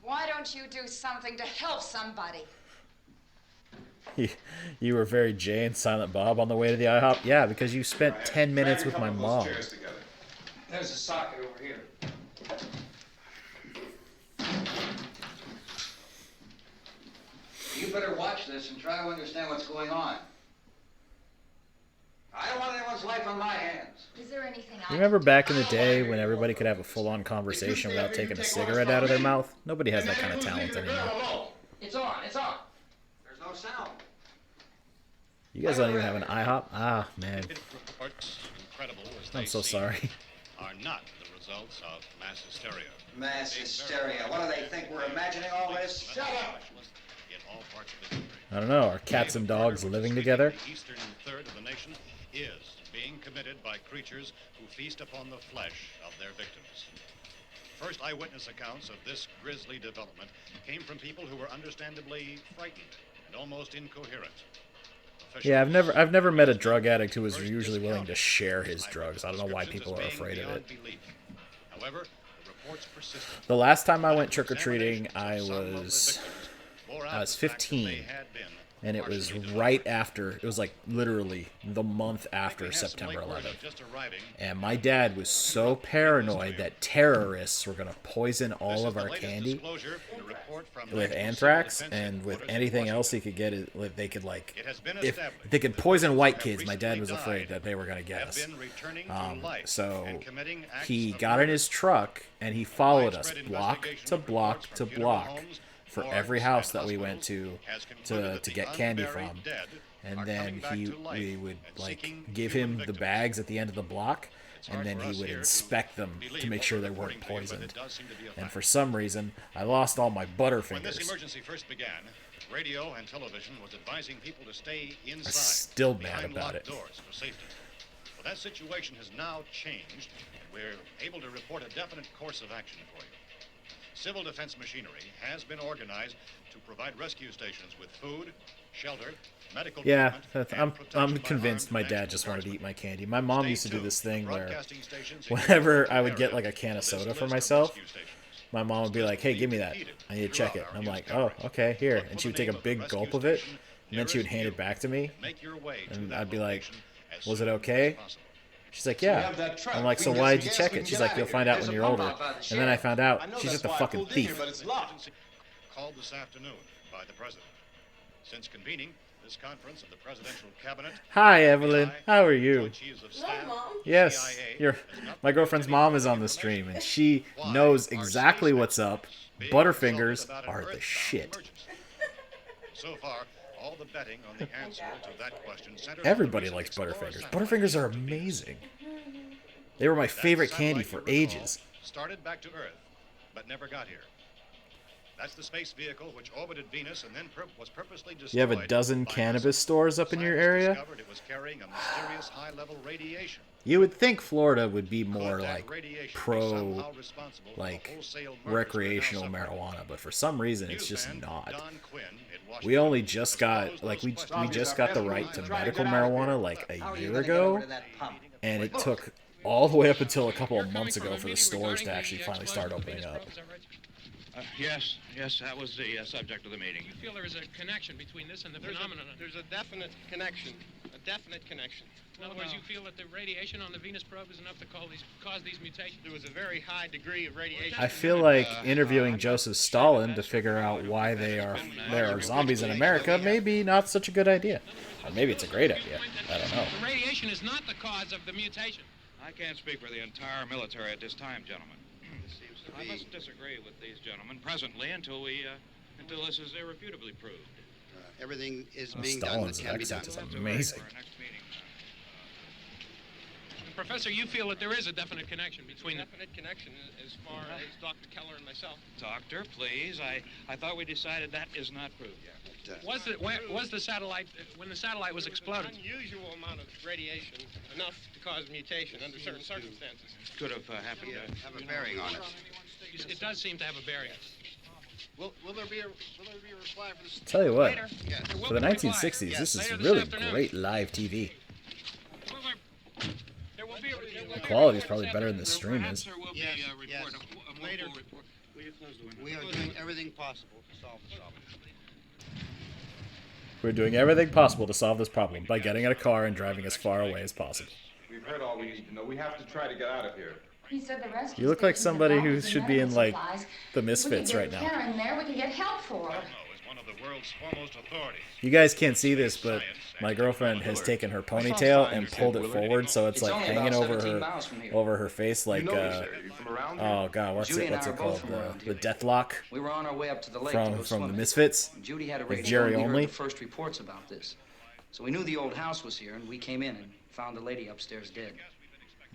Why don't you do something to help somebody? You were very Jay and Silent Bob on the way to the IHOP? Yeah, because you spent 10 minutes with my mom. There's a socket over here. You better watch this and try to understand what's going on. I don't want anyone's life on my hands. Is there anything You remember back in the day when everybody could have a full-on conversation without taking a cigarette out of their mouth? Nobody has that kind of talent anymore. It's on, it's on. There's no sound. You guys don't even have an IHOP? Ah, man. Reports, incredible as I'm they so seem, sorry. are not the results of mass hysteria. Mass hysteria. What do they think? We're imagining all this? Shut up! In all parts of the country. I don't know. Are cats and dogs living together? The eastern third of the nation is being committed by creatures who feast upon the flesh of their victims. First eyewitness accounts of this grisly development came from people who were understandably frightened and almost incoherent. Yeah, I've never met a drug addict who was usually willing to share his drugs. I don't know why people are afraid of it. However, the reports persisted. The last time I went trick-or-treating, I was 15. And it was right after, it was like literally the month after September 11th. And my dad was so paranoid that terrorists were going to poison all of our candy with anthrax and with anything else he could get. They could if they could poison white kids, my dad was afraid that they were going to get us. So he got in his truck and he followed us block to block to block for every house that we went to get candy from, and then we would like give him the bags at the end of the block, and then he would inspect them to make sure they weren't poisoned. And for some reason, I lost all my Butterfingers. When this emergency first began, radio and television was advising people to stay inside. I'm still mad about it. Doors for safety. Well, that situation has now changed. We're able to report a definite course of action for you. Civil defense machinery has been organized to provide rescue stations with food, shelter, medical treatment, I'm convinced my dad just wanted to eat my candy. My mom used to do this thing where whenever I would get like a can of soda for myself, my mom would be like, "Hey, give me that. I need to check it." And I'm like, "Oh, okay, here." And she would take a big gulp of it, and then she would hand it back to me, and I'd be like, "Was it okay?" She's like, "Yeah." I'm like, "So why did you check it?" She's like, "You'll find out when you're older." And then I found out she's just a fucking thief. Called this afternoon by the president. Since convening this conference of the presidential cabinet. Hi, Evelyn. How are you? Hello, Mom. Yes, my girlfriend's mom is on the stream, and she knows exactly what's up. Butterfingers are the shit. So far, all the betting on the answer to that question centers. Everybody likes Butterfingers. Butterfingers are amazing. They were my favorite candy for ages. Started back to Earth, but never got here. That's the space vehicle which orbited Venus and then was purposely destroyed. You have a dozen cannabis stores up in your area? It was carrying a mysterious high-level radiation. You would think Florida would be more like pro, like recreational marijuana, but for some reason it's just not. We only just got, like, we just got the right to medical marijuana like a year ago, and it took all the way up until a couple of months ago for the stores to actually finally start opening up. Yes, that was the subject of the meeting. You feel there is a connection between this and the phenomenon? There's a definite connection. A definite connection. In other words, you feel that the radiation on the Venus probe is enough to cause these mutations? There was a very high degree of radiation. I feel like interviewing Joseph Stalin to figure out why there are zombies in America may be not such a good idea. Or maybe it's a great idea. I don't know. The radiation is not the cause of the mutation. I can't speak for the entire military at this time, gentlemen. I must disagree with these gentlemen presently until this is irrefutably proved. Everything is being done that can be done. Stalin's accent is amazing. Professor, you feel that there is a definite connection between definite connection as far as Dr. Keller and myself. Doctor, please. I thought we decided that is not proved yet. Was the satellite, when the satellite was exploded? An unusual amount of radiation, enough to cause mutation under certain circumstances. Could have happened. Have a bearing on it. It does seem to have a bearing. Will there be a reply for this? Tell you what, Yes. for the 1960s, this is really great live TV. The quality is probably better than the stream is. Yes. Later. We are doing everything possible to solve the problem. We're doing everything possible to solve this problem by getting in a car and driving as far away as possible. We've heard all we need to know. We have to try to get out of here. He said the rescue You look like stations somebody have who boxes should and be in, medical like, supplies. the Misfits We right can now. get Karen there. We can get help for her. Is one of the world's foremost authorities. You guys can't see this, but my girlfriend has taken her ponytail and pulled it forward so it's like hanging over her face like oh god, what's it called? The Deathlock We were on our way up to the lake from the Misfits. Judy had a with radio Jerry and we Only. heard the first reports about this. So we knew the old house was here, and we came in and found the lady upstairs dead.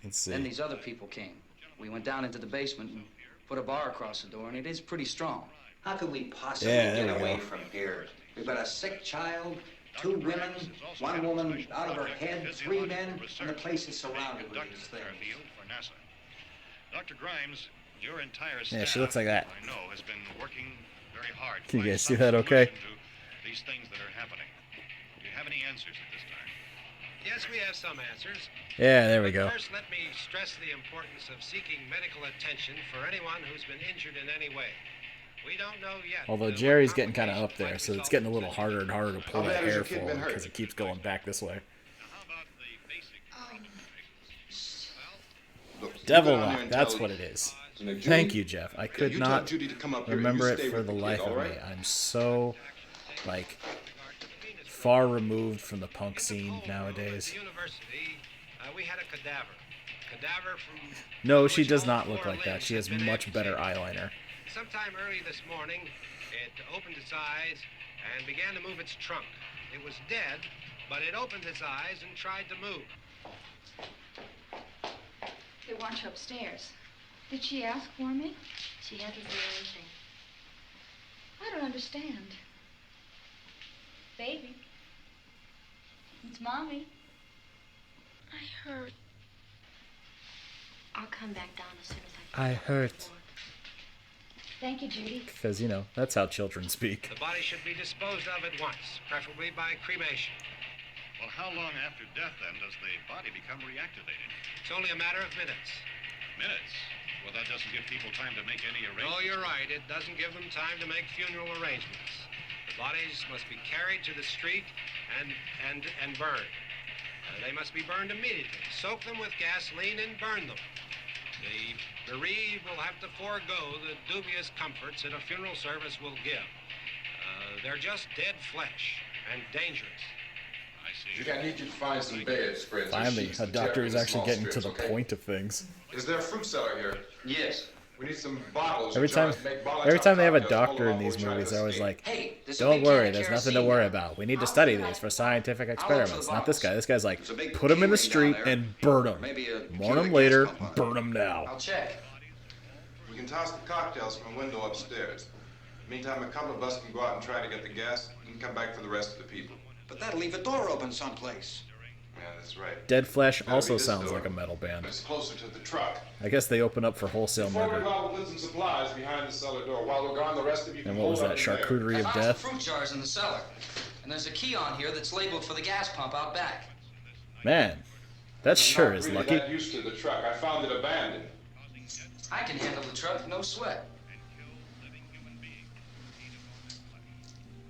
Let's see. Then these other people came. We went down into the basement and put a bar across the door, and it is pretty strong. How could we possibly there get we away go. from here? We've got a sick child, 2 women, 1 woman out of her head, 3 men, and the place is surrounded with these things. For NASA. Dr. Grimes Your entire Yeah, staff, she looks like that. I know, has been working very hard to Can you find guys see some that okay? solution to these things that are happening. Do you have any answers at this time? Yes, we have some answers. Yeah, there we go. First, let me stress the importance of seeking medical attention for anyone who's been injured in any way. We don't know yet. Although Jerry's getting kind of up there, so it's getting a little harder and harder to pull that hair forward because it keeps going back this way. Devil Lock, that's what it is. Thank you, Jeff. I could not remember it for the life of me. I'm so, like, far removed from the punk scene nowadays. We had a cadaver. No, she does not look like that. She has much better eyeliner. Sometime early this morning, it opened its eyes and began to move its trunk. It was dead, but it opened its eyes and tried to move. They want you upstairs. Did she ask for me? She hasn't said anything. I don't understand. Baby. It's Mommy. I hurt. I'll come back down as soon as I I hurt. Thank you, Judy. Because, you know, that's how children speak. The body should be disposed of at once, preferably by cremation. Well, how long after death, then, does the body become reactivated? It's only a matter of minutes. Minutes? Well, that doesn't give people time to make any arrangements. Oh, you're right. It doesn't give them time to make funeral arrangements. The bodies must be carried to the street and burned. They must be burned immediately. Soak them with gasoline and burn them. The bereaved will have to forego the dubious comforts that a funeral service will give. They're just dead flesh and dangerous. I need you to find some beds, friends. Finally, a doctor is actually getting to the point of things. Is there a fruit cellar here? Yes. We need some bottles. Every time they have a doctor in these movies, they're always like, don't worry, there's nothing to worry about. We need to study these for scientific experiments. Not this guy. This guy's like, put them in the street and burn them. Mourn them later, burn them now. I'll check. We can toss the cocktails from a window upstairs. Meantime, a couple of us can go out and try to get the gas and come back for the rest of the people. But that'll leave a door open someplace. Yeah, that's right. Dead Flesh also sounds like a metal band. It's closer to the truck. I guess they open up for wholesale Before we murder. go, we'll put some supplies behind the cellar door. While we're gone, the rest of you can And what was hold that, up in there. charcuterie I of found death? some fruit jars in the cellar. And there's a key on here that's labeled for the gas pump out back. Man, that sure is I'm not lucky. really that used to the truck. I found it abandoned. I can handle the truck, no sweat.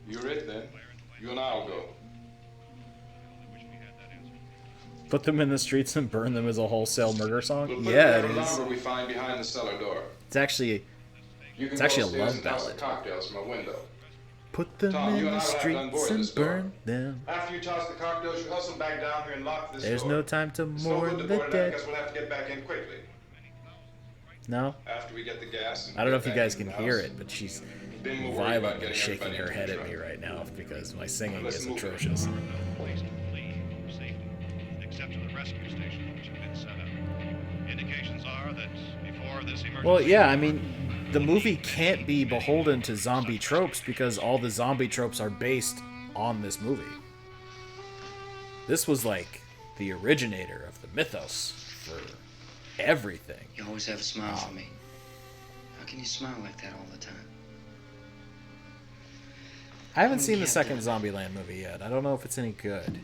You're it then. You and I'll go. Put them in the streets and burn them as a wholesale murder song? We'll put Yeah, it whatever is. lumber we find behind the cellar door. It's actually You can It's go actually a upstairs love and toss ballad. the cocktails from a window. Put them Tom, you in and I the will have to unboard streets this and door. burn them. After you toss the cocktails, you hustle back down here and lock this There's door. no time to It's no mourn good to the board it up dead. because we'll have to get back in quickly. No? After we get the gas. and I don't know get if you back guys in can the hear house. it, but she's Then we'll worry about violently getting shaking everybody her into head the at me truck. right now because my singing Let's is move it. atrocious. Place to flee for safety, except to the rescue station which had been set up. Indications are that before this emergency... Well, yeah, I mean, the movie can't be beholden to zombie tropes because all the zombie tropes are based on this movie. This was like the originator of the mythos for everything. You always have a smile for me. How can you smile like that all the time? I haven't seen the second Zombieland movie yet. I don't know if it's any good.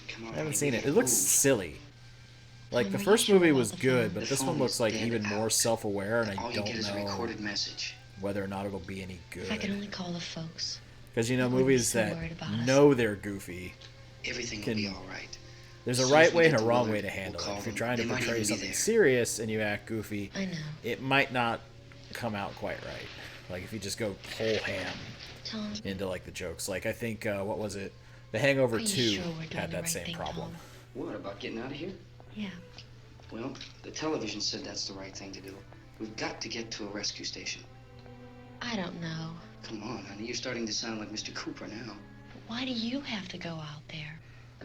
Come on, I haven't honey, seen we it. can It looks move. silly. Like, Tom, the are you first sure movie about was the good, phone? but The this one phone looks is like recorded even more out. self-aware, and I All you don't get is a know recorded message. whether or not it'll be any If I could good. only call the folks. Because, you know, I wouldn't be movies so that worried about us. know they're goofy, Everything can- will be all right. there's As a soon right as we way get and a to wrong Willard, way to we'll handle call it. If you're them. trying to They might portray even be something there. serious and you act goofy, I know. it might not come out quite right. Like, if you just go whole ham Tom, into, like, the jokes. Like, I think, what was it? The Hangover Are you 2 sure we're doing had the that right same thing, problem. What, about getting out of here? yeah. Well, the television said that's the right thing to do. We've got to get to a rescue station. I don't know. Come on, honey, you're starting to sound like Mr. Cooper now. But why do you have to go out there?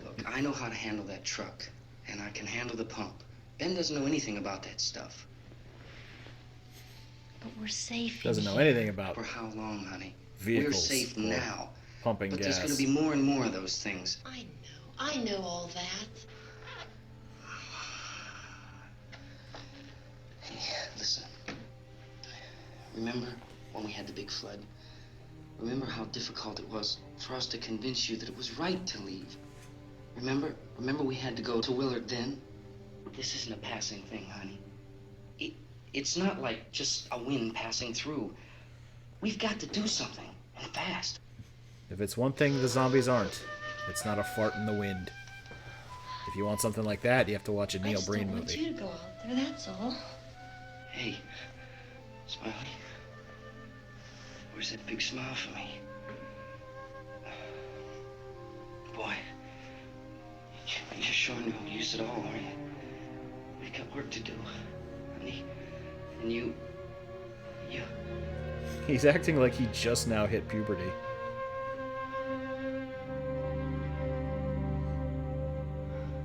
Look, I know how to handle that truck, and I can handle the pump. Ben doesn't know anything about that stuff. But we're safe. Doesn't in know here. anything about For how long, honey? vehicles We're safe or now. pumping But gas. there's going to be more and more of those things. I know all that. Remember when we had the big flood? Remember how difficult it was for us to convince you that it was right to leave? Remember we had to go to Willard then? This isn't a passing thing, honey. It's not like just a wind passing through. We've got to do something, and fast. If it's one thing the zombies aren't, it's not a fart in the wind. If you want something like that, you have to watch a Neil Breen movie. I just don't want you to go out there, that's all. Hey, Smiley. Where's that big smile for me? Boy, you're sure no use at all, are you? We've got work to do, honey. And you... He's acting like he just now hit puberty.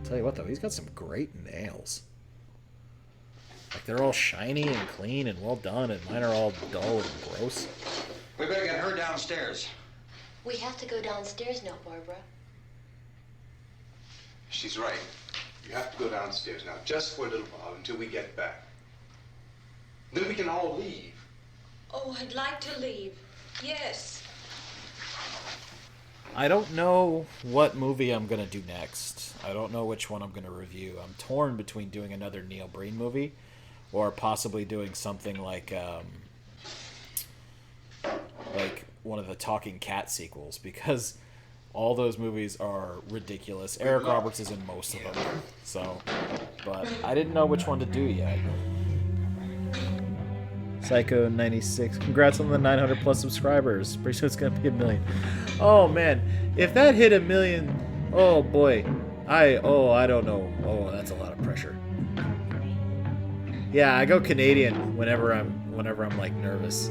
Tell you what, though, he's got some great nails. Like, they're all shiny and clean and well done, and mine are all dull and gross. We better get her downstairs. We have to go downstairs now, Barbara. She's right. You have to go downstairs now, just for a little while, until we get back. Then we can all leave. Oh, I'd like to leave. Yes. I don't know what movie I'm going to do next. I don't know which one I'm going to review. I'm torn between doing another Neil Breen movie or possibly doing something like one of the Talking Cat sequels, because all those movies are ridiculous. Eric Roberts is in most of them. So, but I didn't know which one to do yet. Psycho 96. Congrats on the 900 plus subscribers. Pretty soon it's gonna be 1 million. Oh man, if that hit 1 million, oh boy, I don't know. Oh, that's a lot of pressure. Yeah, I go Canadian whenever I'm like nervous.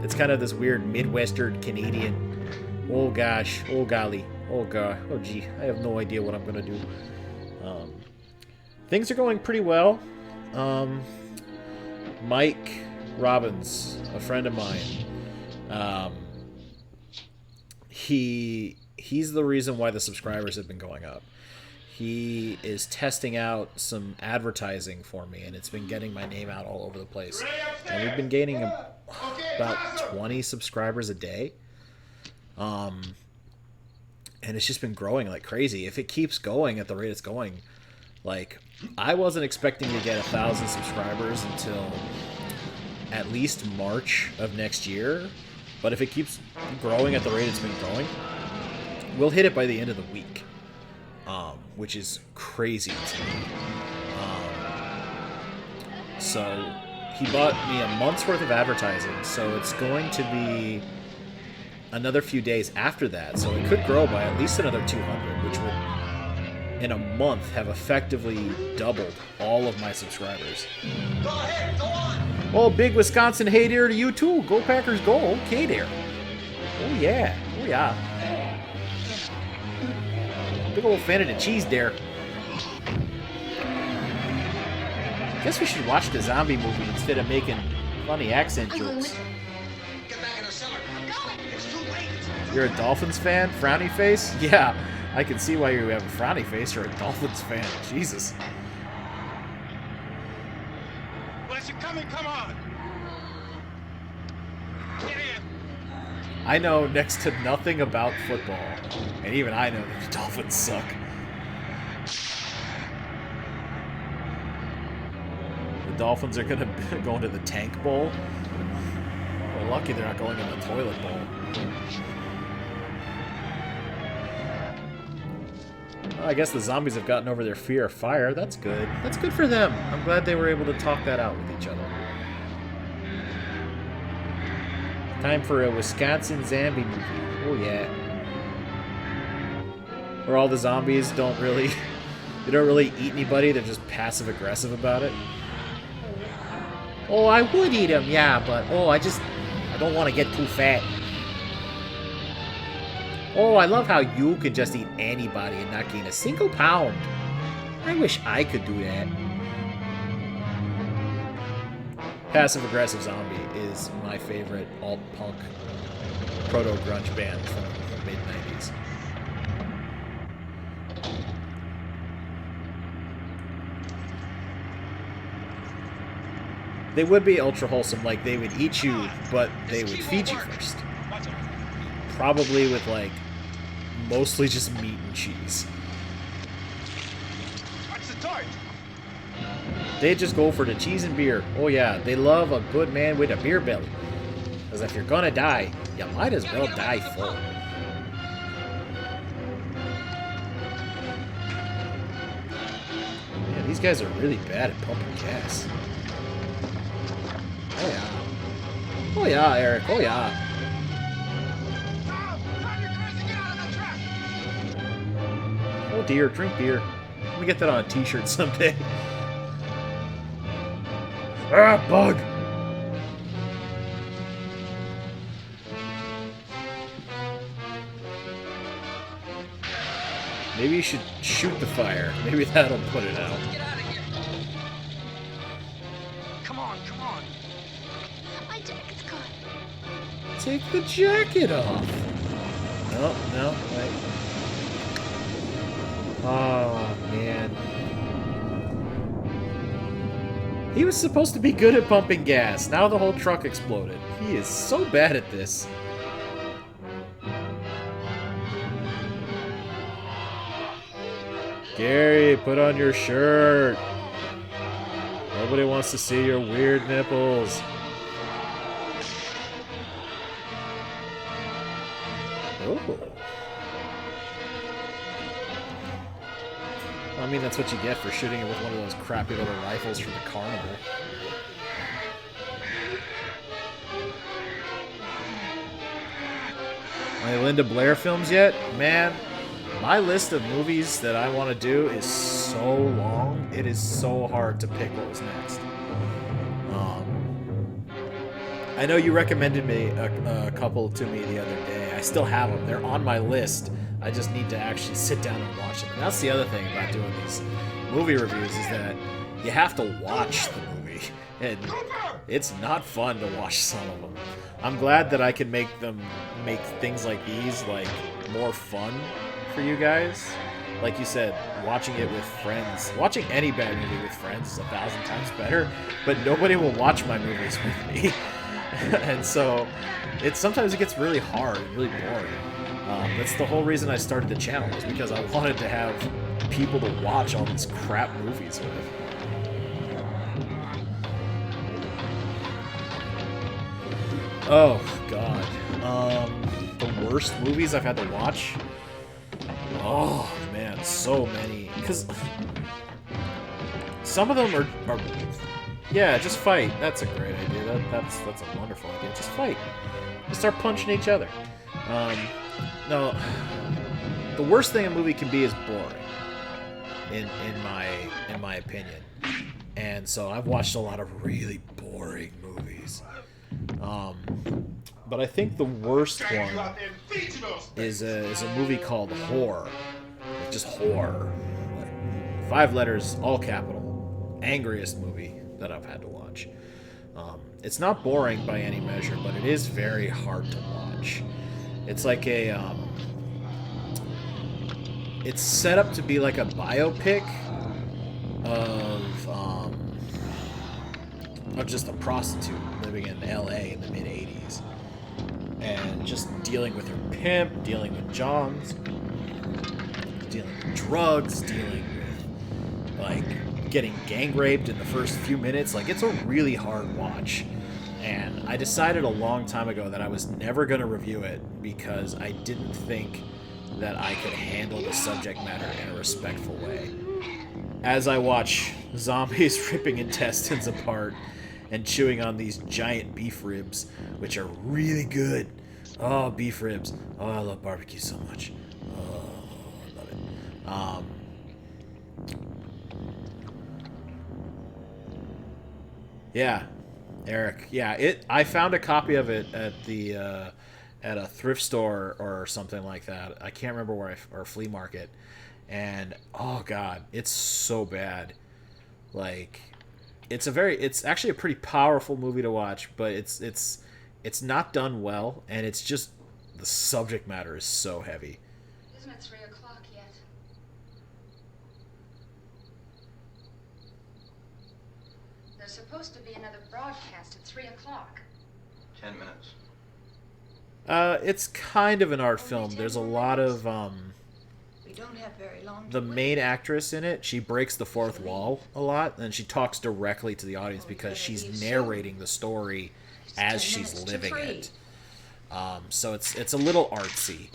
It's kind of this weird Midwestern Canadian. Oh gosh, oh golly, oh god, oh gee, I have no idea what I'm gonna do. Things are going pretty well. Mike Robbins, a friend of mine, he's the reason why the subscribers have been going up. He is testing out some advertising for me, and it's been getting my name out all over the place. And we've been gaining about 20 subscribers a day. And it's just been growing like crazy. If it keeps going at the rate it's going, like, I wasn't expecting to get 1,000 subscribers until at least March of next year. But if it keeps growing at the rate it's been growing, we'll hit it by the end of the week, which is crazy to me. So he bought me a month's worth of advertising, so it's going to be another few days after that. So it could grow by at least another 200, which would, in a month, have effectively doubled all of my subscribers. Go ahead, go on. Oh, big Wisconsin hey there to you too. Go Packers, go. Okay there. Oh yeah, oh yeah. Big old fan of the cheese there. Guess we should watch the zombie movie instead of making funny accent jokes. Get back in the cellar. I'm going. It's too late. You're a Dolphins fan? Frowny face? Yeah, I can see why you have a frowny face. You're a Dolphins fan. Jesus. Well, as you're coming, come on. Get in. I know next to nothing about football, and even I know that the Dolphins suck. The Dolphins are going to go into the Tank Bowl. Well, lucky they're not going in the Toilet Bowl. Well, I guess the zombies have gotten over their fear of fire. That's good. That's good for them. I'm glad they were able to talk that out with each other. Time for a Wisconsin zombie movie. Oh yeah. Where all the zombies don't really eat anybody, they're just passive aggressive about it. Oh, I would eat them, yeah, but I don't want to get too fat. Oh, I love how you can just eat anybody and not gain a single pound. I wish I could do that. Passive Aggressive Zombie is my favorite alt-punk proto-grunge band from the mid-90s. they would be ultra wholesome. Like, they would eat you, but they would feed you first. Probably with, like, mostly just meat and cheese. What's the torch? They just go for the cheese and beer. Oh yeah, they love a good man with a beer belly. Because if you're gonna die, you might as well die full. Man, these guys are really bad at pumping gas. Oh yeah. Oh yeah, Eric. Oh yeah. Oh dear, drink beer. Let me get that on a t-shirt someday. Ah, bug! Maybe you should shoot the fire. Maybe that'll put it out. Get out of here. Come on, come on. My jacket's gone. Take the jacket off. No, no, wait. Oh, man. He was supposed to be good at pumping gas. Now the whole truck exploded. He is so bad at this. Gary, put on your shirt. Nobody wants to see your weird nipples. Oh. I mean, that's what you get for shooting it with one of those crappy little rifles from the carnival. Any Linda Blair films yet? Man, my list of movies that I want to do is so long, it is so hard to pick what was next. I know you recommended me a couple to me the other day. I still have them. They're on my list. I just need to actually sit down and watch them. And that's the other thing about doing these movie reviews is that you have to watch the movie. And it's not fun to watch some of them. I'm glad that I can make things like these like more fun for you guys. Like you said, watching it with friends. Watching any bad movie with friends is 1,000 times better, but nobody will watch my movies with me. And so sometimes it gets really hard, really boring. That's the whole reason I started the channel, was because I wanted to have people to watch all these crap movies with. Oh, God. The worst movies I've had to watch? Oh, man, so many. Because some of them are yeah, just fight. That's a great idea. That's a wonderful idea. Just fight. Just start punching each other. No, the worst thing a movie can be is boring, in my opinion. And so I've watched a lot of really boring movies. But I think the worst one is a movie called Horror. Just Horror. 5 letters, all capital. Angriest movie that I've had to watch. It's not boring by any measure, but it is very hard to watch. It's like it's set up to be like a biopic of just a prostitute living in LA in the mid-'80s. And just dealing with her pimp, dealing with Johns, dealing with drugs, dealing with, like, getting gang raped in the first few minutes. Like, it's a really hard watch. And I decided a long time ago that I was never going to review it because I didn't think that I could handle the subject matter in a respectful way. As I watch zombies ripping intestines apart and chewing on these giant beef ribs, which are really good. Oh, beef ribs. Oh, I love barbecue so much. Oh, I love it. Yeah, Eric. Yeah, I found a copy of it at the at a thrift store or something like that. I can't remember where or flea market. And oh god, it's so bad. Like, it's actually a pretty powerful movie to watch, but it's not done well, and it's just the subject matter is so heavy. Isn't it 3 o'clock yet? There's supposed to be another broadcast at 3 o'clock. 10 minutes. It's kind of an art film. There's a lot of We don't have very long. the main actress in it. She breaks the fourth wall a lot, and she talks directly to the audience because she's narrating the story as she's living it. So it's a little artsy.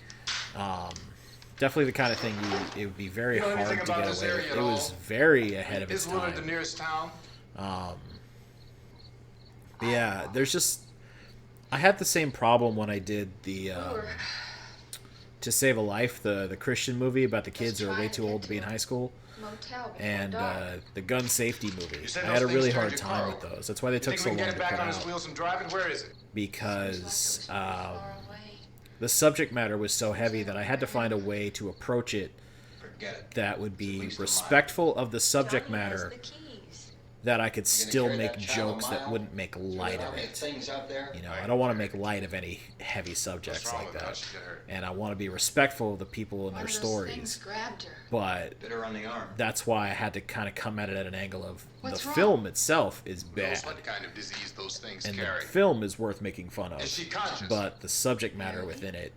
Definitely the kind of thing it would be very hard to get away with. It was very ahead of its time. Is Willard the nearest town? Yeah, there's just... I had the same problem when I did the To Save a Life, the Christian movie about the kids who are way too old to be in high school, and the gun safety movie. I had a really hard time with those. That's why they took so long to put out. Because the subject matter was so heavy that I had to find a way to approach it that would be respectful of the subject matter, that I could still make jokes that wouldn't make light of it. You know, I don't want to make light of any heavy subjects like that. And I want to be respectful of the people and their stories. But that's why I had to kind of come at it at an angle of the film itself is bad. And the film is worth making fun of. But the subject matter within it,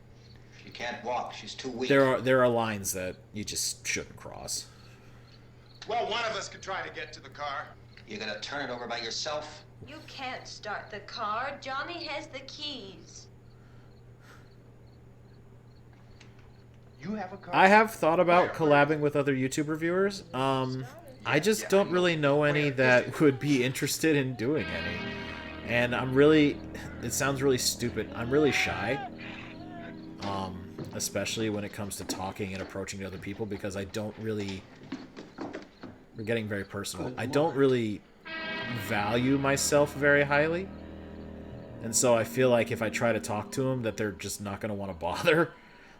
She can't walk. She's too weak. there are lines that you just shouldn't cross. Well, one of us could try to get to the car. You're gonna turn it over by yourself? You can't start the car. Johnny has the keys. You have a car? I have thought about collabing with other YouTube reviewers. I just don't really know any that would be interested in doing any. And I'm really... It sounds really stupid. I'm really shy. Especially when it comes to talking and approaching other people, because I don't really... We're getting very personal. I don't really value myself very highly. And so I feel like if I try to talk to them, that they're just not going to want to bother.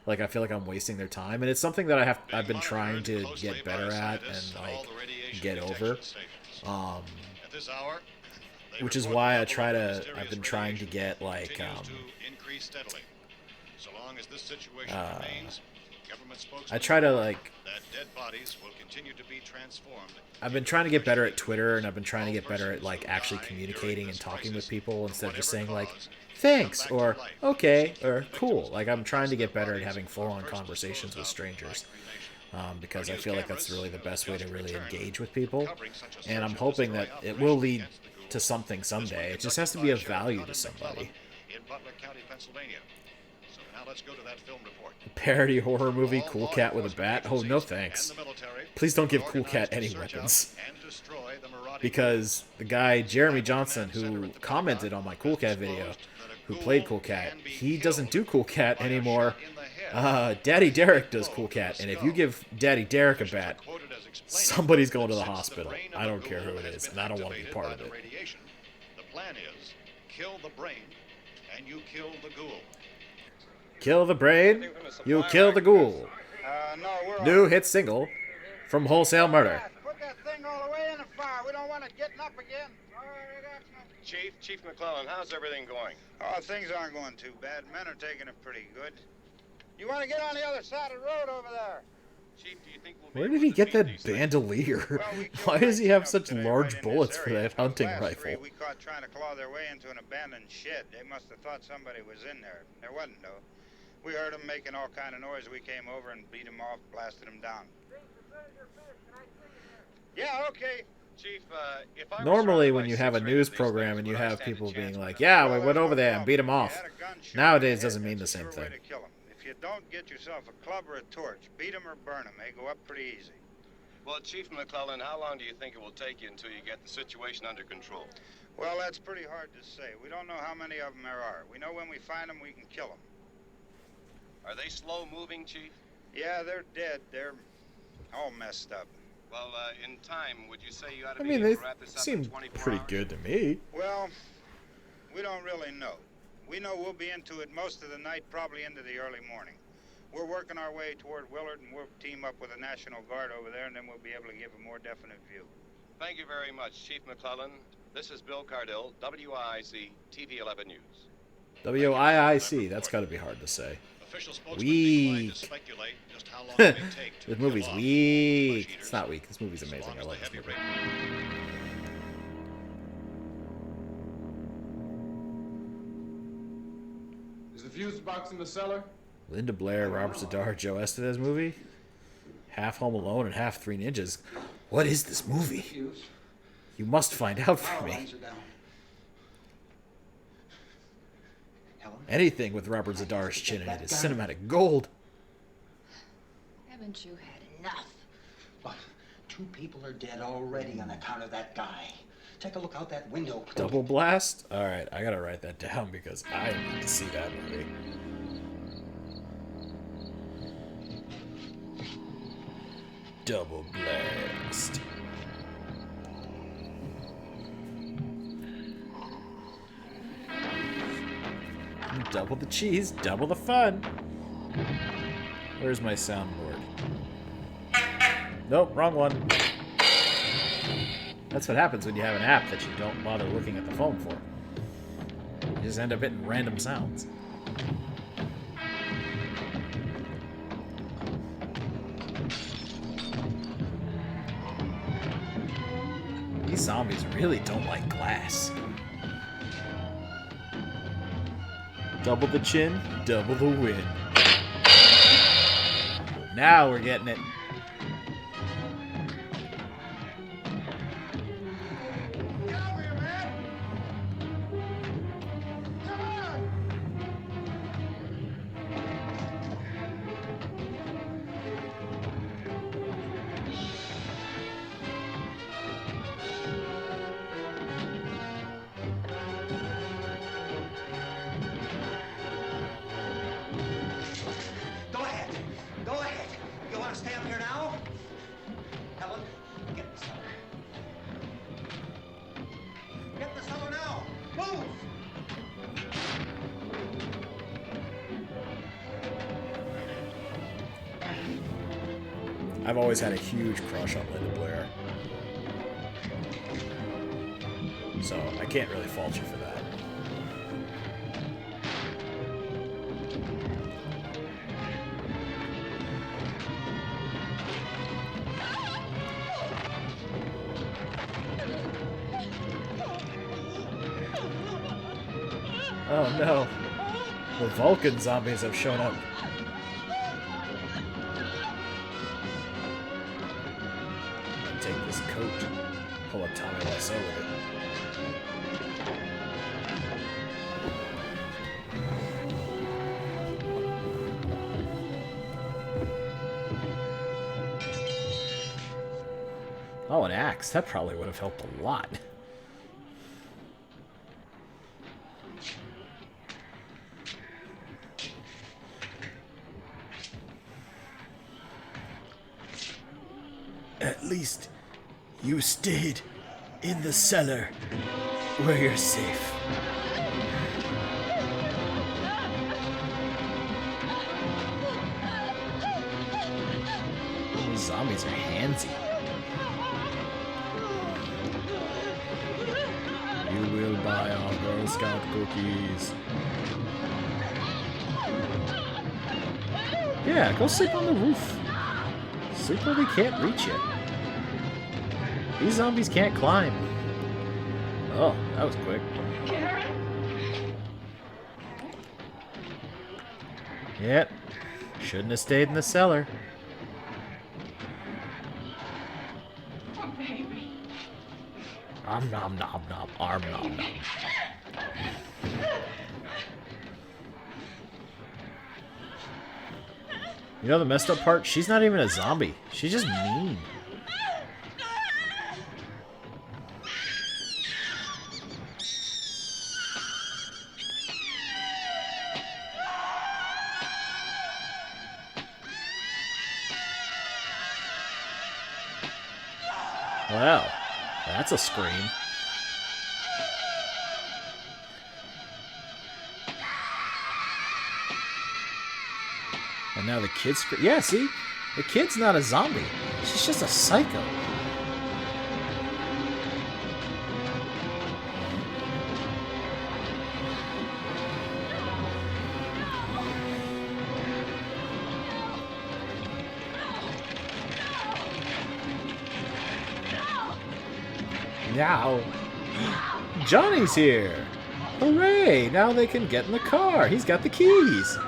Like, I feel like I'm wasting their time. And it's something that I've been trying to get better at and, like, get over. Which is why I've been trying to get, like, I try to, like, I've been trying to get better at Twitter, and I've been trying to get better at, like, actually communicating and talking with people instead of just saying, like, thanks, or okay, or cool. Like, I'm trying to get better at having full-on conversations with strangers, because I feel like that's really the best way to really engage with people, and I'm hoping that it will lead to something someday. It just has to be of value to somebody. A parody horror movie, Cool Cat with a bat? Oh, no thanks. Please don't give Cool Cat any weapons. Because the guy, Jeremy Johnson, who commented on my Cool Cat video, who played Cool Cat, he doesn't do Cool Cat anymore. Daddy Derek does Cool Cat, and if you give Daddy Derek a bat, somebody's going to the hospital. I don't care who it is, and I don't want to be part of it. The plan is, kill the brain, and you kill the ghoul. Kill the brain, you kill the ghoul. New hit single from Wholesale Murder. Put that thing all the way in the fire. We don't want it getting up again. Chief McClellan, how's everything going? Oh, things aren't going too bad. Men are taking it pretty good. You want to get on the other side of the road over there? Chief, do you think we'll Where did he get that bandolier? Why does he have such large bullets for that hunting rifle? We caught trying to claw their way into an abandoned shed. They must have thought somebody was in there. There wasn't, though. We heard them making all kind of noise. We came over and beat them off, blasted them down. Yeah, okay. Chief, if I Normally when you have a news program and you have people being like, yeah, we went over there and beat them off. Nowadays doesn't mean the same thing. If you don't get yourself a club or a torch, beat them or burn them. They go up pretty easy. Well, Chief McClellan, how long do you think it will take you until you get the situation under control? Well, that's pretty hard to say. We don't know how many of them there are. We know when we find them, we can kill them. Are they slow-moving, Chief? Yeah, they're dead. They're all messed up. Well, in time, would you say you ought to I be mean, able they to wrap this up seem in 24 pretty hours? good to me. Well, we don't really know. We know we'll be into it most of the night, probably into the early morning. We're working our way toward Willard, and we'll team up with the National Guard over there, and then we'll be able to give a more definite view. Thank you very much, Chief McClellan. This is Bill Cardill, WIC TV 11 News. WIIC, that's got to be hard to say. Weak. This movie's weak. It's not weak. This movie's amazing. I love this movie. fuse box in the cellar? Linda Blair, Robert Zadar, Joe Estevez movie? Half Home Alone and half Three Ninjas. What is this movie? You must find out for me. Anything with Robert Zadar's chin in it is cinematic gold. Haven't you had enough? But 2 people are dead already on account of that guy. Take a look out that window. Double Blast? Alright, I gotta write that down because I need to see that movie. Double Blast. Double the cheese, double the fun. Where's my soundboard? Nope, wrong one. That's what happens when you have an app that you don't bother looking at the phone for. You just end up hitting random sounds. These zombies really don't like glass. Double the chin, double the win. Now we're getting it. I've always had a huge crush on Linda Blair. So I can't really fault you for that. Oh no. The Vulcan zombies have shown up. Take this coat. Pull a Tommy Wiseau with it. Oh, an axe. That probably would have helped a lot. At least you stayed in the cellar where you're safe. These zombies are handsy. You will buy our Girl Scout cookies. Yeah, go sleep on the roof. Sleep where they can't reach you. These zombies can't climb. Oh, that was quick. Yep. Shouldn't have stayed in the cellar. Oh, baby. Nom nom nom nom. Arm nom nom. You know the messed up part? She's not even a zombie. She's just mean. Well, that's a scream. And now the kid's scream. Yeah, see? The kid's not a zombie. She's just a psycho. Now, Johnny's here. Hooray! Now they can get in the car. He's got the keys.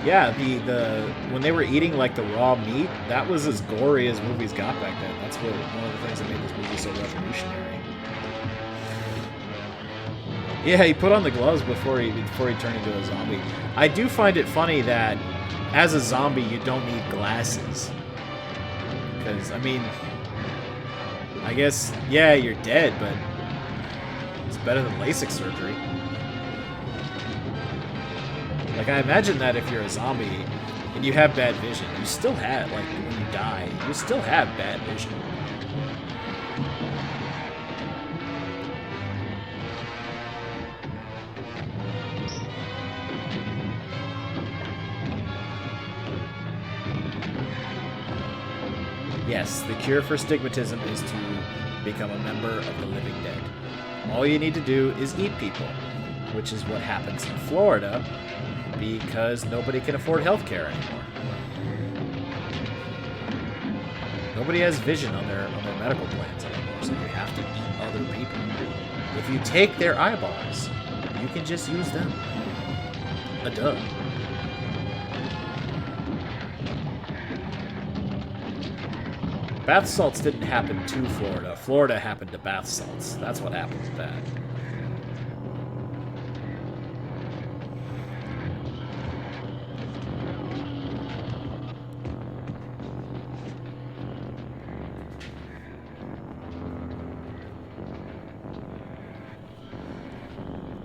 Yeah, the when they were eating like the raw meat, that was as gory as movies got back then. That's what one of the things that made this movie so revolutionary. Yeah, he put on the gloves before he turned into a zombie. I do find it funny that as a zombie you don't need glasses. Because I mean, I guess yeah, you're dead, but it's better than LASIK surgery. Like, I imagine that if you're a zombie and you have bad vision, you still have, like, when you die, you still have bad vision. Yes, the cure for stigmatism is to become a member of the living dead. All you need to do is eat people, which is what happens in Florida, because nobody can afford healthcare anymore. Nobody has vision on their medical plans anymore, so you have to eat other people. If you take their eyeballs, you can just use them. A duh. Bath salts didn't happen to Florida. Florida happened to bath salts. That's what happened with that.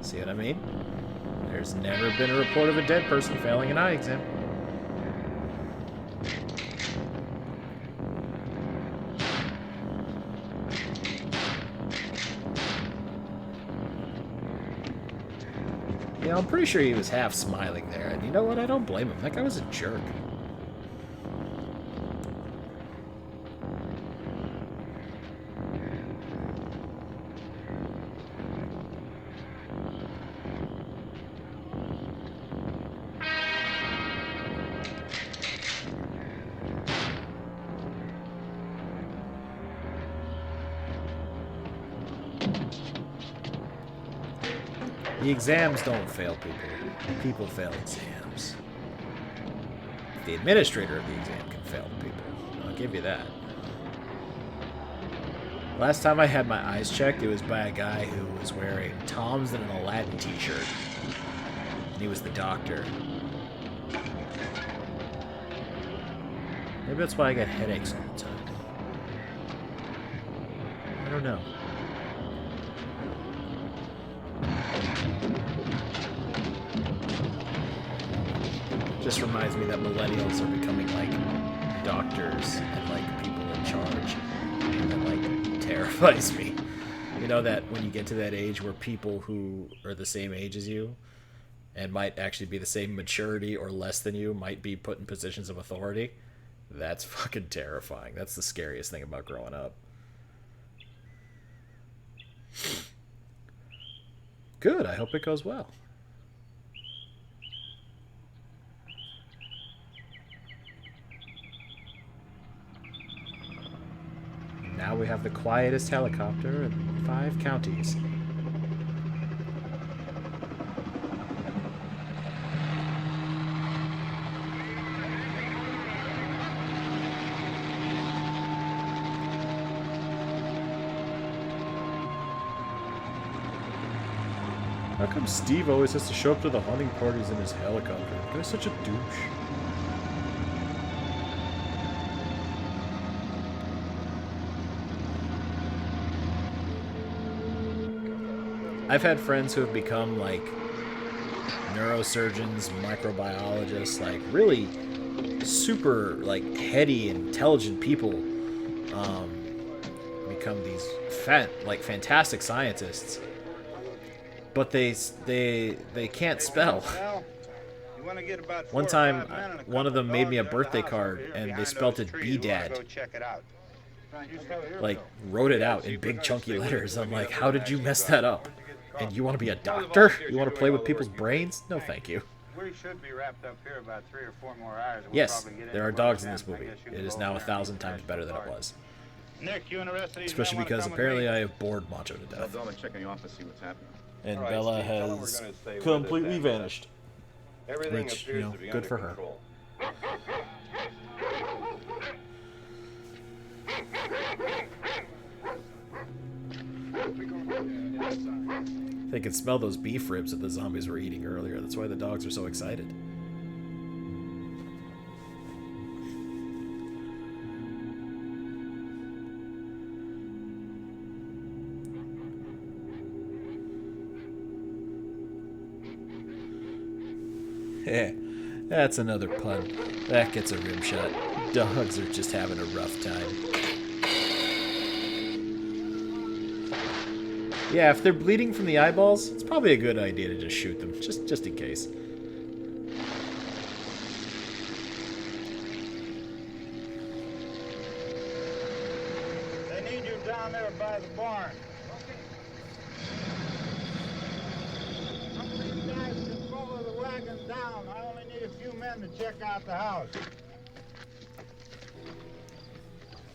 See what I mean? There's never been a report of a dead person failing an eye exam. Yeah, I'm pretty sure he was half smiling there, and you know what? I don't blame him. That guy was a jerk. The exams don't fail people. People fail exams. The administrator of the exam can fail people. I'll give you that. Last time I had my eyes checked, it was by a guy who was wearing Tom's and an Aladdin t-shirt. And he was the doctor. Maybe that's why I got headaches all the time. I don't know. Just reminds me that millennials are becoming like doctors and like people in charge, and that like terrifies me. You know that when you get to that age where people who are the same age as you and might actually be the same maturity or less than you might be put in positions of authority, that's fucking terrifying. That's the scariest thing about growing up. Good, I hope it goes well. Now we have the quietest helicopter in 5 counties. How come Steve always has to show up to the hunting parties in his helicopter? The guy's such a douche. I've had friends who have become like neurosurgeons, microbiologists, like really super like heady, intelligent people become these fantastic scientists, but they can't spell. One time, one of them made me a birthday card, and they spelt it B-Dad. Like, wrote it out in big chunky letters. I'm like, how did you mess that up? And you want to be a doctor? You want to play with people's brains? No, thank you. We should be wrapped up here about 3 or 4 more hours. Yes, there are dogs in this movie. It is now 1,000 times better than it was. Nick, you and the rest of these Especially because apparently I have bored Macho to death. I'll check in the office, see what's happening. And All right, Bella Steve, tell them has we're gonna stay with completely it, vanished. Everything Which, appears you know, to be good under for her. control. They could smell those beef ribs that the zombies were eating earlier. That's why the dogs are so excited. Yeah, that's another pun. That gets a rim shot. Dogs are just having a rough time. Yeah, if they're bleeding from the eyeballs, it's probably a good idea to just shoot them, just in case. They need you down there by the barn. Some of these guys can follow the wagon down. I only need a few men to check out the house.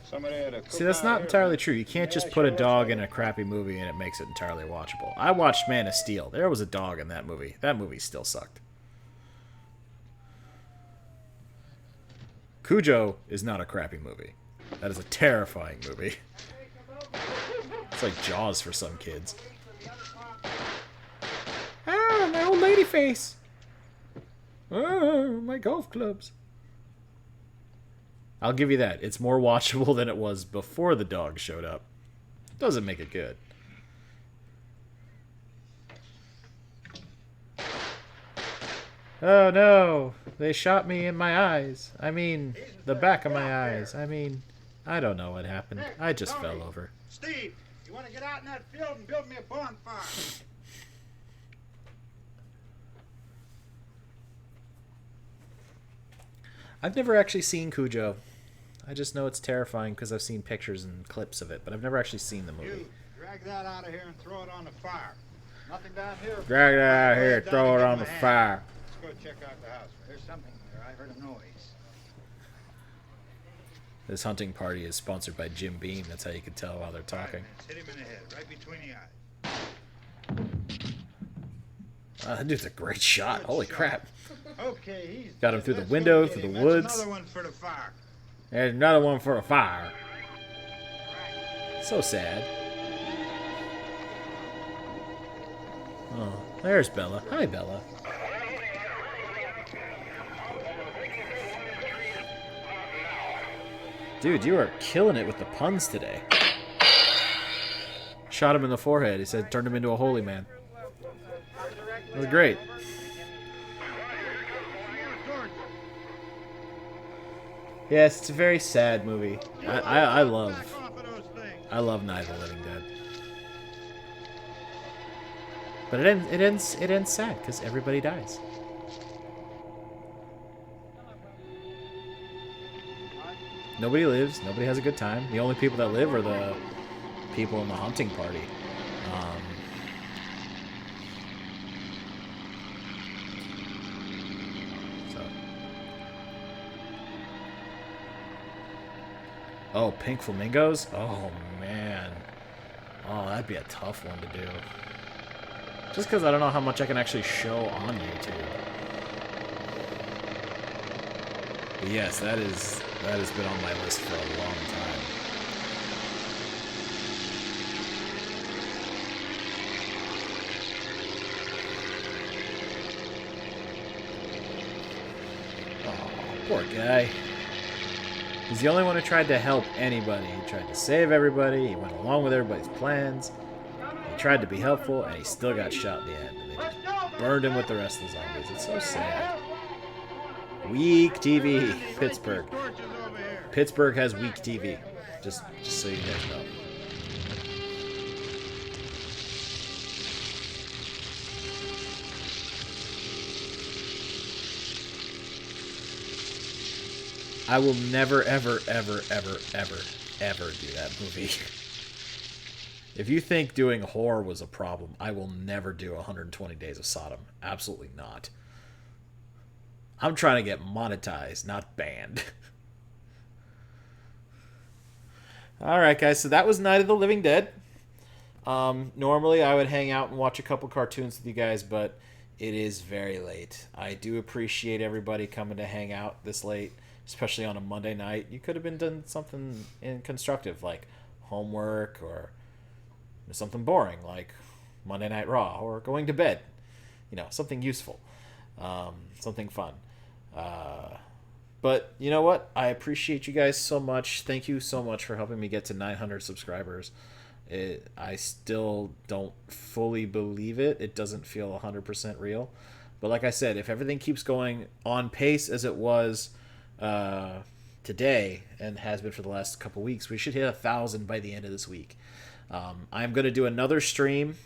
Somebody had a See, that's not entirely true. You can't just put a dog in a crappy movie and it makes it entirely watchable. I watched Man of Steel. There was a dog in that movie. That movie still sucked. Cujo is not a crappy movie. That is a terrifying movie. It's like Jaws for some kids. Ah, my old lady face. Oh, my golf clubs. I'll give you that. It's more watchable than it was before the dog showed up. Doesn't make it good. Oh no, they shot me in my eyes. I mean, the back of my eyes. I mean, I don't know what happened. I just fell over. Steve, you want to get out in that field and build me a bonfire? I've never actually seen Cujo. I just know it's terrifying because I've seen pictures and clips of it, but I've never actually seen the movie. You drag that out of here and throw it on the fire. Nothing down here. Drag it out here, throw it on the fire. Let's go check out the house. There's something there. I heard a noise. This hunting party is sponsored by Jim Beam. That's how you can tell while they're talking. Hit him in the head, right between the eyes. That dude's a great shot. Holy crap. Okay, he's Got him through the window, through the woods. Another one for the fire. There's another one for a fire. So sad. Oh, there's Bella. Hi, Bella. Dude, you are killing it with the puns today. Shot him in the forehead. He said turned him into a holy man. That was great. Yes, it's a very sad movie. I love Night of the Living Dead. But it ends sad because everybody dies. Nobody lives. Nobody has a good time. The only people that live are the people in the hunting party. Oh, Pink Flamingos? Oh, man. Oh, that'd be a tough one to do. Just because I don't know how much I can actually show on YouTube. But yes, that has been on my list for a long time. Oh, poor guy. He's the only one who tried to help anybody. He tried to save everybody. He went along with everybody's plans. He tried to be helpful, and he still got shot in the end. And they just burned him with the rest of the zombies. It's so sad. Weak TV, Pittsburgh. Pittsburgh has weak TV. Just so you guys know. I will never, ever, ever, ever, ever, ever do that movie. If you think doing horror was a problem, I will never do 120 Days of Sodom. Absolutely not. I'm trying to get monetized, not banned. Alright, guys, so that was Night of the Living Dead. Normally, I would hang out and watch a couple cartoons with you guys, but it is very late. I do appreciate everybody coming to hang out this late, especially on a Monday night. You could have been doing something constructive, like homework or something boring, like Monday Night Raw, or going to bed. You know, something useful. Something fun. But you know what? I appreciate you guys so much. Thank you so much for helping me get to 900 subscribers. I still don't fully believe it. It doesn't feel 100% real. But like I said, if everything keeps going on pace as it was today and has been for the last couple weeks, we should hit 1,000 by the end of this week. I'm going to do another stream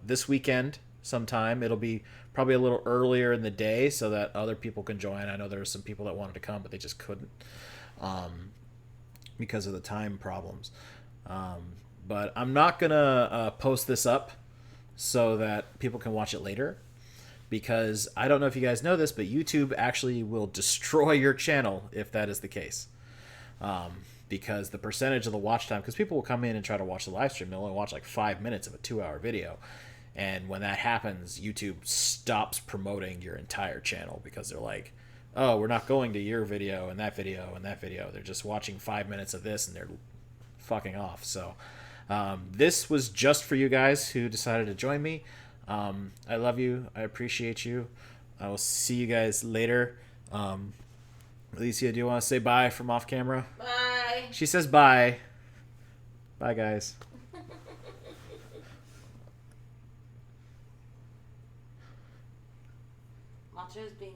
this weekend sometime. It'll be probably a little earlier in the day so that other people can join. I know there were some people that wanted to come, but they just couldn't because of the time problems. But I'm not going to post this up so that people can watch it later, because I don't know if you guys know this, but YouTube actually will destroy your channel if that is the case. Because the percentage of the watch time, because people will come in and try to watch the live stream, they'll only watch like 5 minutes of a 2-hour video. And when that happens, YouTube stops promoting your entire channel because they're like, oh, we're not going to your video and that video and that video. They're just watching 5 minutes of this and they're fucking off. So this was just for you guys who decided to join me. I love you. I appreciate you. I will see you guys later. Alicia, do you want to say bye from off camera? Bye. She says bye. Bye, guys. Macho's being